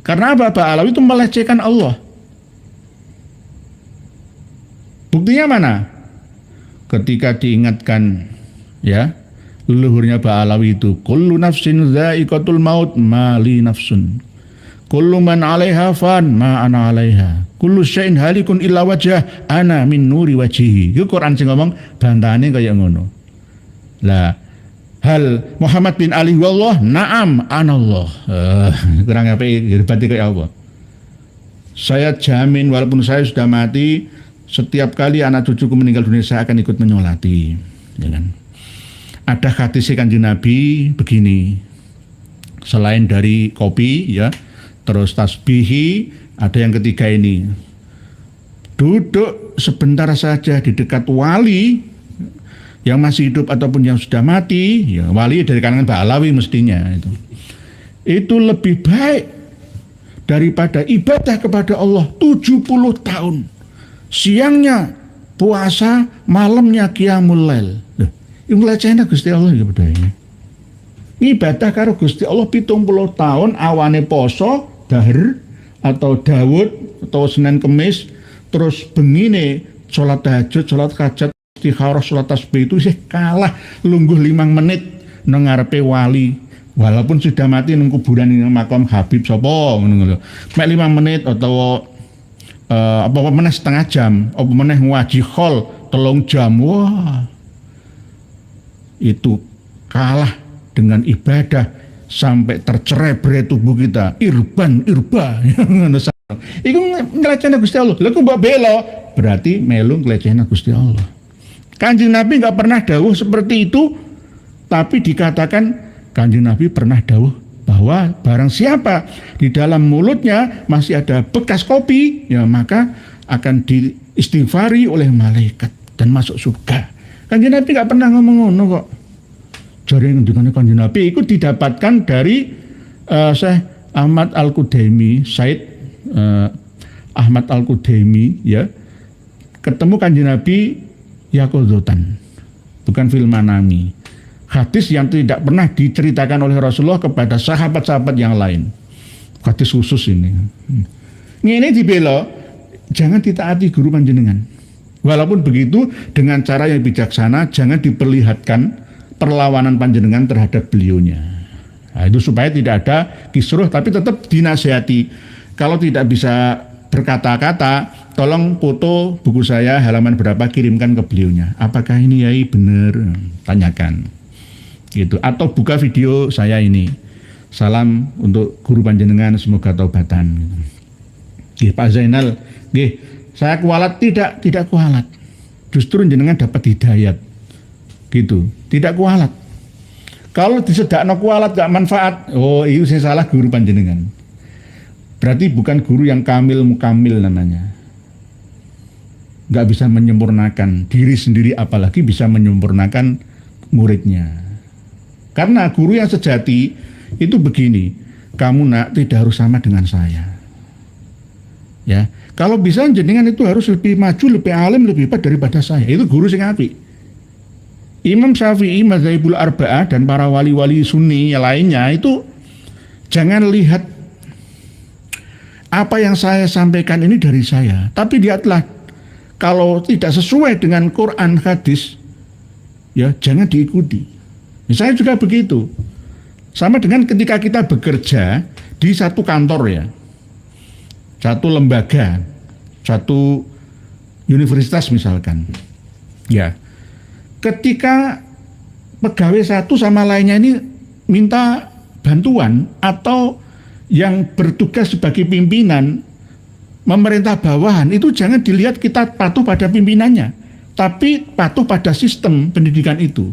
Karena apa? Ba'alawi itu melecehkan Allah. Buktinya mana? Ketika diingatkan ya, leluhurnya Ba'alawi itu, kullu nafsin dha'iqatul maut ma li nafsun. Kullu man 'alaiha fan ma ana 'alaiha. Kullu syai'in halikun illa wajah ana min nuri wajhihi. Itu Quran sing ngomong bantahane kayak ngono. Lah hal Muhammad bin Ali wallah na'am anallah. Kurang apa berarti kayak apa? Saya jamin walaupun saya sudah mati, setiap kali anak cucuku meninggal dunia saya akan ikut menyolati, ya kan? Ada hadis Kanjeng Nabi begini. Selain dari kopi ya, terus tasbihi, ada yang ketiga ini. Duduk sebentar saja di dekat wali yang masih hidup ataupun yang sudah mati, ya wali dari kalangan Ba'alawi mestinya itu. Itu lebih baik daripada ibadah kepada Allah 70 tahun. Siangnya puasa, malamnya qiyamul lail. Loh, iku lecehna Gusti Allah iki bedane. Ibadah karo Gusti Allah 70 tahun awane poso, dahar atau Daud atau Senin Kemis, terus bengine sholat tahajud, sholat hajat, istikharah, sholat tasbih itu sih kalah lungguh 5 menit nang ngarepe wali. Walaupun sudah mati nang kuburan ini makam Habib sapa ngono lho. Mek 5 menit atau apa meneh setengah jam, apa meneh ngaji khol 3 jam. Wah. Itu kalah dengan ibadah sampai tercerai-berai tubuh kita, irba iku ngelecehna Gusti Allah. Lha kok mbok bela berarti melu ngelecehna Gusti Allah. Kanjeng Nabi enggak pernah dawuh seperti itu, tapi dikatakan Kanjeng Nabi pernah dawuh bahwa barang siapa di dalam mulutnya masih ada bekas kopi, ya maka akan diistighfari oleh malaikat dan masuk surga. Kanjeng Nabi enggak pernah ngomong ngono kok. Jari ngendikane Kanjeng Nabi itu didapatkan dari Syekh Ahmad Al-Qudaimi, Said Ahmad Al-Qudaimi ya. Ketemu Kanjeng Nabi yaqozotan, bukan fil manami. Hadis yang tidak pernah diceritakan oleh Rasulullah kepada sahabat-sahabat yang lain. Hadis khusus ini. Ini dibela, jangan ditaati guru panjenengan. Walaupun begitu dengan cara yang bijaksana, jangan diperlihatkan perlawanan panjenengan terhadap beliaunya. Nah, itu supaya tidak ada kisruh, tapi tetap dinasihati. Kalau tidak bisa berkata-kata, tolong foto buku saya halaman berapa, kirimkan ke beliaunya. Apakah ini Yai benar? Tanyakan. Gitu. Atau buka video saya ini. Salam untuk guru panjenengan, semoga taubatan. Gitu. Pak Zainal, saya kualat? Tidak kualat. Justru jenengan dapat hidayat. Gitu. Tidak kualat. Kalau disedakno kualat gak manfaat, oh itu saya salah guru panjenengan. Berarti bukan guru yang kamil mukamil namanya. Gak bisa menyempurnakan diri sendiri, apalagi bisa menyempurnakan muridnya. Karena guru yang sejati itu begini, kamu nak tidak harus sama dengan saya. Ya, kalau bisa jenengan itu harus lebih maju, lebih alim, lebih hebat daripada saya. Itu guru sing apik. Imam Syafi'i, Madzhabul Arba'ah dan para wali-wali Sunni yang lainnya itu jangan lihat apa yang saya sampaikan ini dari saya, tapi lihatlah kalau tidak sesuai dengan Quran hadis, ya jangan diikuti. Saya juga begitu. Sama dengan ketika kita bekerja di satu kantor ya, satu lembaga, satu universitas misalkan. Ya, ketika pegawai satu sama lainnya ini minta bantuan atau yang bertugas sebagai pimpinan memerintah bawahan, itu jangan dilihat kita patuh pada pimpinannya, tapi patuh pada sistem pendidikan itu.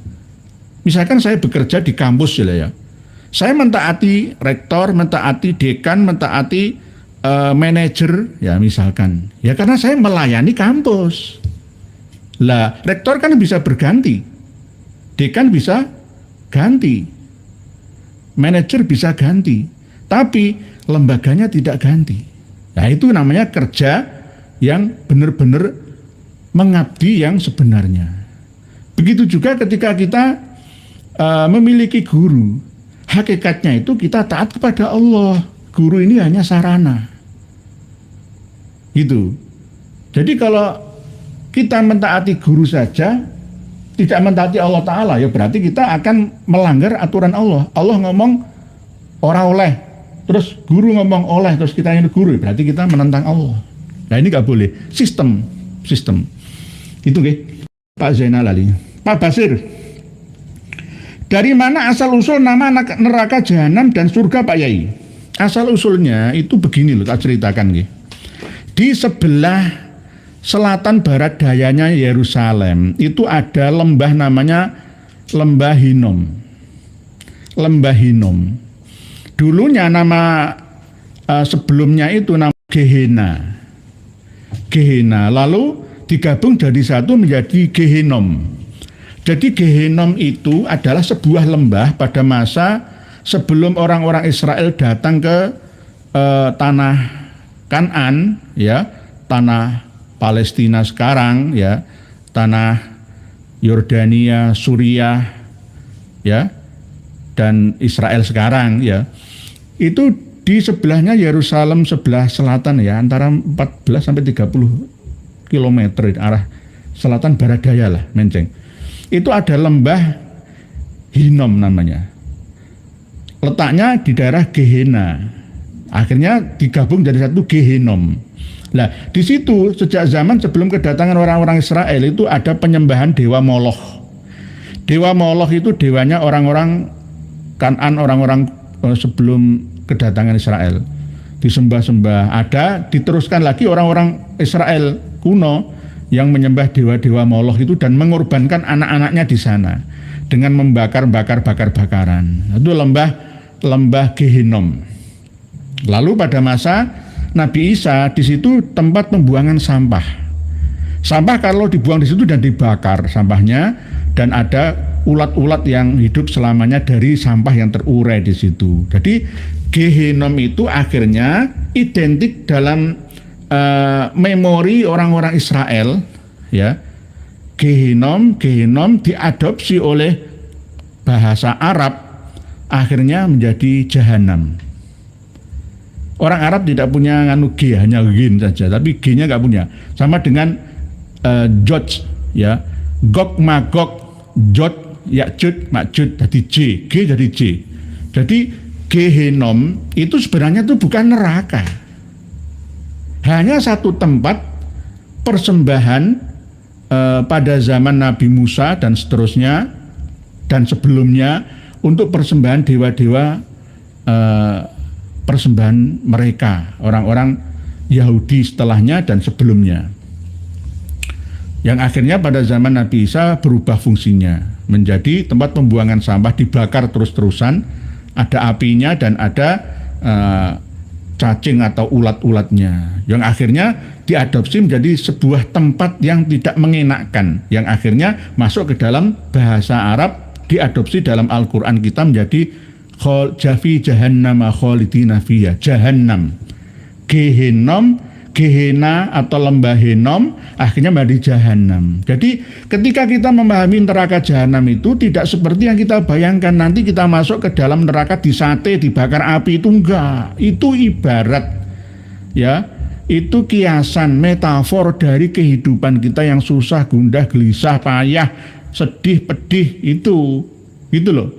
Misalkan saya bekerja di kampus ya, saya mentaati rektor, mentaati dekan, mentaati manajer ya misalkan, ya karena saya melayani kampus. Lah rektor kan bisa berganti, dekan bisa ganti, manajer bisa ganti, tapi lembaganya tidak ganti. Nah itu namanya kerja yang benar-benar mengabdi yang sebenarnya. Begitu juga ketika kita memiliki guru, hakikatnya itu kita taat kepada Allah. Guru ini hanya sarana. Gitu. Jadi kalau kita mentaati guru saja, tidak mentaati Allah Ta'ala, ya berarti kita akan melanggar aturan Allah. Allah ngomong ora oleh, terus guru ngomong oleh, terus kita ini guru, berarti kita menentang Allah. Nah ini gak boleh. Sistem itu Pak Zainal Ali. Pak Basir, dari mana asal usul nama neraka jahanam dan surga Pak Yai? Asal usulnya itu begini loh, tak ceritakan di sebelah selatan barat dayanya Yerusalem itu ada lembah namanya Lembah Hinom. Lembah Hinom. Dulunya nama sebelumnya itu nama Gehenna. Gehenna, lalu digabung jadi satu menjadi Gehenom. Jadi Gehenom itu adalah sebuah lembah pada masa sebelum orang-orang Israel datang ke tanah Kan'an, ya, tanah Palestina sekarang, ya, tanah Yordania, Suriah, ya, dan Israel sekarang, ya. Itu di sebelahnya Yerusalem sebelah selatan ya, antara 14 sampai 30 km arah selatan barat daya lah, menceng. Itu ada lembah Hinom namanya. Letaknya di daerah Gehenna. Akhirnya digabung jadi satu Gehenom. Nah, di situ sejak zaman sebelum kedatangan orang-orang Israel itu ada penyembahan dewa Moloch. Dewa Moloch itu dewanya orang-orang Kan'an, orang-orang sebelum kedatangan Israel. Disembah-sembah. Ada diteruskan lagi orang-orang Israel kuno yang menyembah dewa-dewa Moloch itu dan mengorbankan anak-anaknya di sana dengan membakar-bakaran. Itu lembah Gehenom. Lalu pada masa Nabi Isa di situ tempat pembuangan sampah. Sampah kalau dibuang di situ dan dibakar sampahnya, dan ada ulat-ulat yang hidup selamanya dari sampah yang terurai di situ. Jadi Gehenom itu akhirnya identik dalam memori orang-orang Israel, ya. Gehenom diadopsi oleh bahasa Arab, akhirnya menjadi jahanam. Orang Arab tidak punya nganu G, hanya Gin saja, tapi G-nya nggak punya. Sama dengan Jod, ya, Gog Magog, Jod, Ya'jud, Ma'jud, jadi J, G jadi J. Jadi Gehenom itu sebenarnya itu bukan neraka. Hanya satu tempat persembahan pada zaman Nabi Musa dan seterusnya dan sebelumnya untuk persembahan dewa-dewa, persembahan mereka, orang-orang Yahudi setelahnya dan sebelumnya. Yang akhirnya pada zaman Nabi Isa berubah fungsinya menjadi tempat pembuangan sampah, dibakar terus-terusan, ada apinya dan ada cacing atau ulat-ulatnya, yang akhirnya diadopsi menjadi sebuah tempat yang tidak mengenakkan, yang akhirnya masuk ke dalam bahasa Arab, diadopsi dalam Al-Quran kita menjadi Jafi Jahannam khalidina fiha, Jahannam, Gehenom, Gehena atau lembah Henom, akhirnya menjadi Jahannam. Jadi ketika kita memahami neraka Jahannam itu tidak seperti yang kita bayangkan, nanti kita masuk ke dalam neraka disate, dibakar api, itu enggak. Itu ibarat, ya, itu kiasan, metafor dari kehidupan kita yang susah, gundah, gelisah, payah, sedih, pedih, itu gitu loh.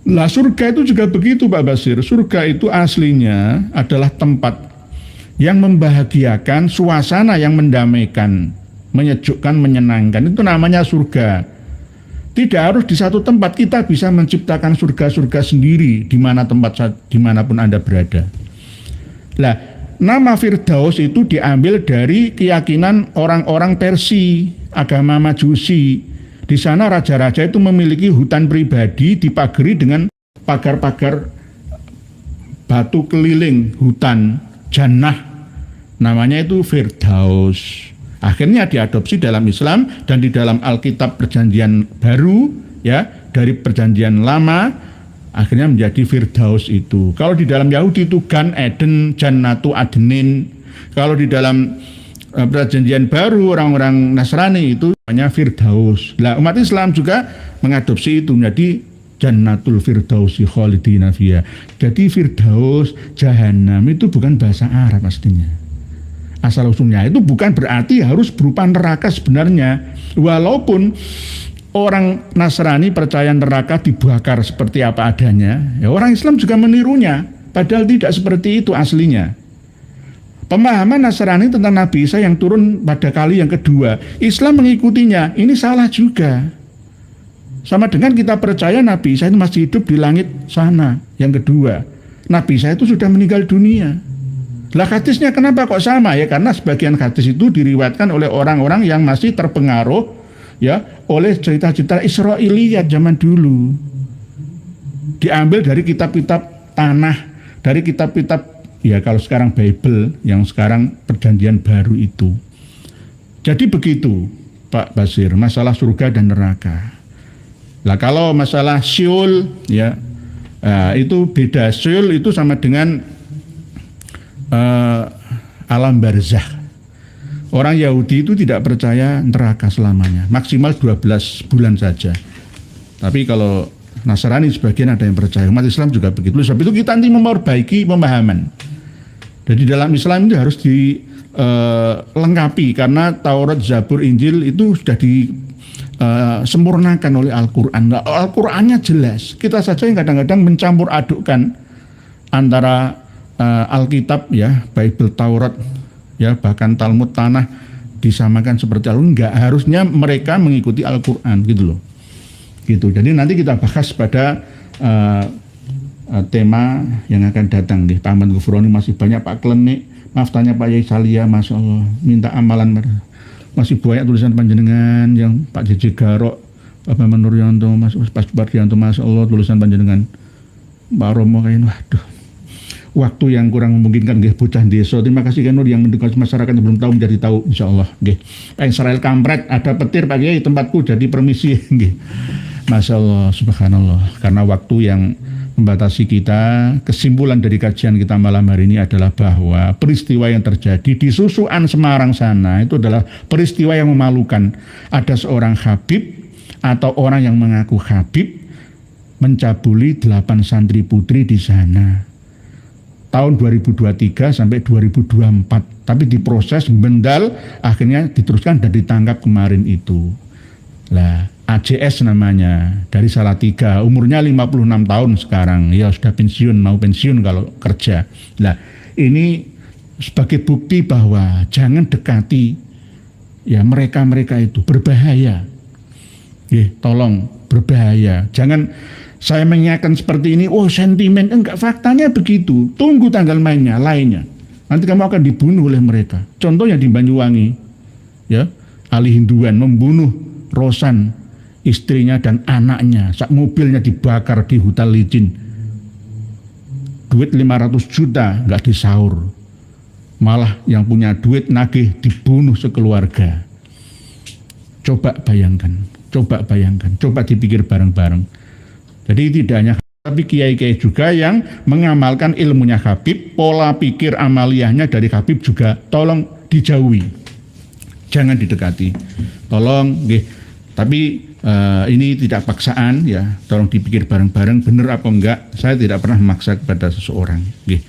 Lah surga itu juga begitu Pak Basir. Surga itu aslinya adalah tempat yang membahagiakan, suasana yang mendamaikan, menyejukkan, menyenangkan. Itu namanya surga. Tidak harus di satu tempat, kita bisa menciptakan surga-surga sendiri dimanapun Anda berada. Lah, nama Firdaus itu diambil dari keyakinan orang-orang Persia, agama Majusi. Di sana raja-raja itu memiliki hutan pribadi dipagari dengan pagar-pagar batu keliling hutan. Jannah, namanya itu Firdaus. Akhirnya diadopsi dalam Islam dan di dalam Alkitab Perjanjian Baru, ya, dari Perjanjian Lama akhirnya menjadi Firdaus itu. Kalau di dalam Yahudi itu Gan Eden, Jannatu Adnin. Kalau di dalam Perjanjian Baru orang-orang Nasrani itu namanya Firdaus. Lah umat Islam juga mengadopsi itu menjadi Jannatul Firdausi khalidina fiha. Jadi Firdaus, Jahannam itu bukan bahasa Arab pastinya. Asal usulnya itu bukan berarti harus berupa neraka sebenarnya. Walaupun orang Nasrani percaya neraka dibakar seperti apa adanya, ya orang Islam juga menirunya, padahal tidak seperti itu aslinya. Pemahaman Nasrani tentang Nabi Isa yang turun pada kali yang kedua, Islam mengikutinya, ini salah juga. Sama dengan kita percaya Nabi Isa itu masih hidup di langit sana. Yang kedua, Nabi Isa itu sudah meninggal dunia. Lah hadisnya kenapa kok sama ya? Karena sebagian hadis itu diriwayatkan oleh orang-orang yang masih terpengaruh ya oleh cerita-cerita Israiliyat zaman dulu. Diambil dari kitab-kitab tanah, dari kitab-kitab ya kalau sekarang Bible, yang sekarang Perjanjian Baru itu. Jadi begitu Pak Basir, masalah surga dan neraka. Lah kalau masalah Syul ya itu beda. Syul itu sama dengan alam barzakh. Orang Yahudi itu tidak percaya neraka selamanya, maksimal 12 bulan saja. Tapi kalau Nasrani sebagian ada yang percaya, umat Islam juga begitu. Sebab itu kita nanti memperbaiki pemahaman. Jadi dalam Islam itu harus dilengkapi karena Taurat, Zabur, Injil itu sudah sempurnakan oleh Al-Quran. Al-Qurannya jelas. Kita saja yang kadang-kadang mencampur adukkan antara Alkitab ya, Bible, Taurat ya, bahkan Talmud tanah disamakan seperti Al-Quran. Enggak, harusnya mereka mengikuti Al-Quran gitu loh. Gitu. Jadi nanti kita bahas pada tema yang akan datang nih. Pak Ahmad Ghufroni masih banyak, Pak Klenik, maaf tanya Pak Yai Salia, Masya Allah, minta amalan masih banyak tulisan panjenengan yang Pak JJ Garok, Pak Maman Nuryanto, Mas Pak Supardianto, Masya Allah, tulisan panjenengan Pak Romo kayak waduh, waktu yang kurang memungkinkan nggih bocah desa. Terima kasih kan Nur yang mendekati masyarakat yang belum tahu menjadi tahu, Insya Allah nggih. Pak Israel Kampret, ada petir Pak Kiai tempatku jadi permisi nggih. Masya Allah, subhanallah. Karena waktu yang membatasi kita, kesimpulan dari kajian kita malam hari ini adalah bahwa peristiwa yang terjadi di Susuan Semarang sana itu adalah peristiwa yang memalukan. Ada seorang Habib atau orang yang mengaku Habib mencabuli 8 santri putri di sana tahun 2023 sampai 2024, tapi diproses bendal, akhirnya diteruskan dan ditangkap kemarin itu. Lah AJS namanya, dari Salatiga, umurnya 56 tahun sekarang, ya sudah pensiun, mau pensiun kalau kerja. Nah ini sebagai bukti bahwa jangan dekati Ya, mereka-mereka itu berbahaya. Tolong, berbahaya. Jangan saya mengingatkan seperti ini, oh sentimen, enggak, faktanya begitu. Tunggu tanggal mainnya, lainnya. Nanti kamu akan dibunuh oleh mereka. Contohnya di Banyuwangi, ya, Ali Hinduan membunuh Rosan, istrinya dan anaknya. Sak mobilnya dibakar di hutan licin. Duit 500 juta enggak disaur. Malah yang punya duit nagih dibunuh sekeluarga. Coba bayangkan, coba dipikir bareng-bareng. Jadi tidak hanya tapi kiai-kiai juga yang mengamalkan ilmunya Habib, pola pikir amaliyahnya dari Habib juga tolong dijauhi. Jangan didekati. Tolong nggih. Tapi ini tidak paksaan ya, tolong dipikir bareng-bareng benar apa enggak. Saya tidak pernah memaksa kepada seseorang nggih.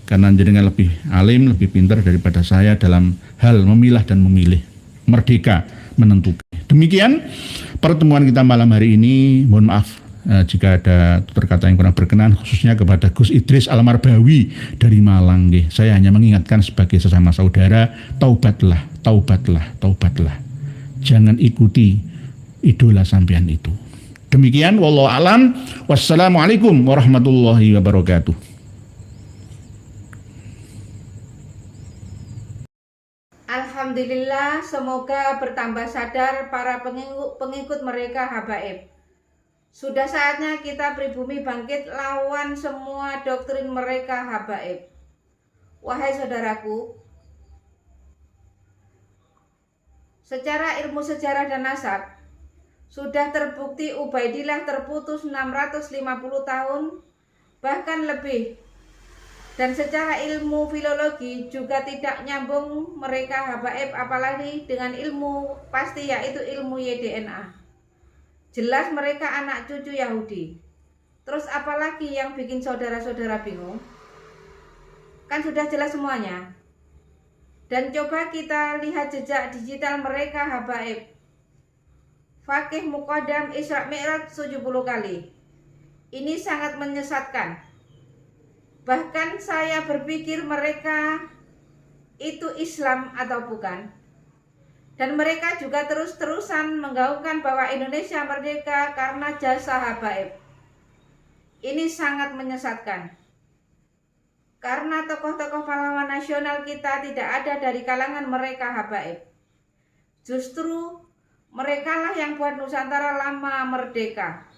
Karena jenengan lebih alim, lebih pintar daripada saya dalam hal memilah dan memilih. Merdeka menentukan. Demikian pertemuan kita malam hari ini. Mohon maaf jika ada perkataan yang kurang berkenan, khususnya kepada Gus Idris Almarbawi dari Malang. Saya hanya mengingatkan sebagai sesama saudara, taubatlah, taubatlah, taubatlah. Jangan ikuti idola sampean itu. Demikian, wallahu alam. Wassalamualaikum warahmatullahi wabarakatuh. Alhamdulillah, semoga bertambah sadar para pengikut mereka habaib. Sudah saatnya kita pribumi bangkit lawan semua doktrin mereka habaib. Wahai saudaraku, secara ilmu sejarah dan nasab, sudah terbukti Ubaidillah terputus 650 tahun, bahkan lebih. Dan secara ilmu filologi juga tidak nyambung mereka habaib, apalagi dengan ilmu pasti yaitu ilmu YDNA. Jelas mereka anak cucu Yahudi. Terus apalagi yang bikin saudara-saudara bingung? Kan sudah jelas semuanya. Dan coba kita lihat jejak digital mereka habaib. Fakih Muqaddam Isra Mi'raj 70 kali. Ini sangat menyesatkan. Bahkan saya berpikir mereka itu Islam atau bukan. Dan mereka juga terus-terusan menggaungkan bahwa Indonesia merdeka karena jasa habaib. Ini sangat menyesatkan. Karena tokoh-tokoh pahlawan nasional kita tidak ada dari kalangan mereka habaib. Justru merekalah yang buat Nusantara lama merdeka.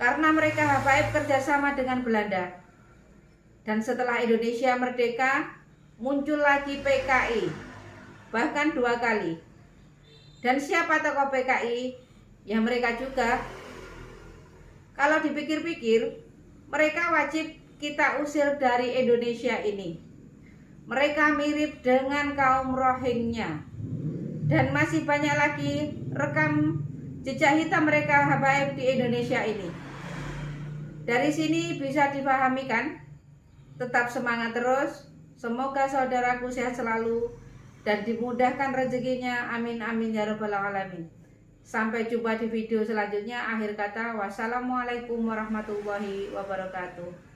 Karena mereka habaib kerjasama dengan Belanda. Dan setelah Indonesia merdeka, muncul lagi PKI, bahkan 2 kali. Dan siapa tokoh PKI? Ya mereka juga. Kalau dipikir-pikir, mereka wajib kita usir dari Indonesia ini. Mereka mirip dengan kaum Rohingya. Dan masih banyak lagi rekam jejak hitam mereka habaib di Indonesia ini. Dari sini bisa dipahami kan? Tetap semangat terus, semoga saudaraku sehat selalu dan dimudahkan rezekinya, amin amin ya rabbal alamin. Sampai jumpa di video selanjutnya. Akhir kata, wassalamualaikum warahmatullahi wabarakatuh.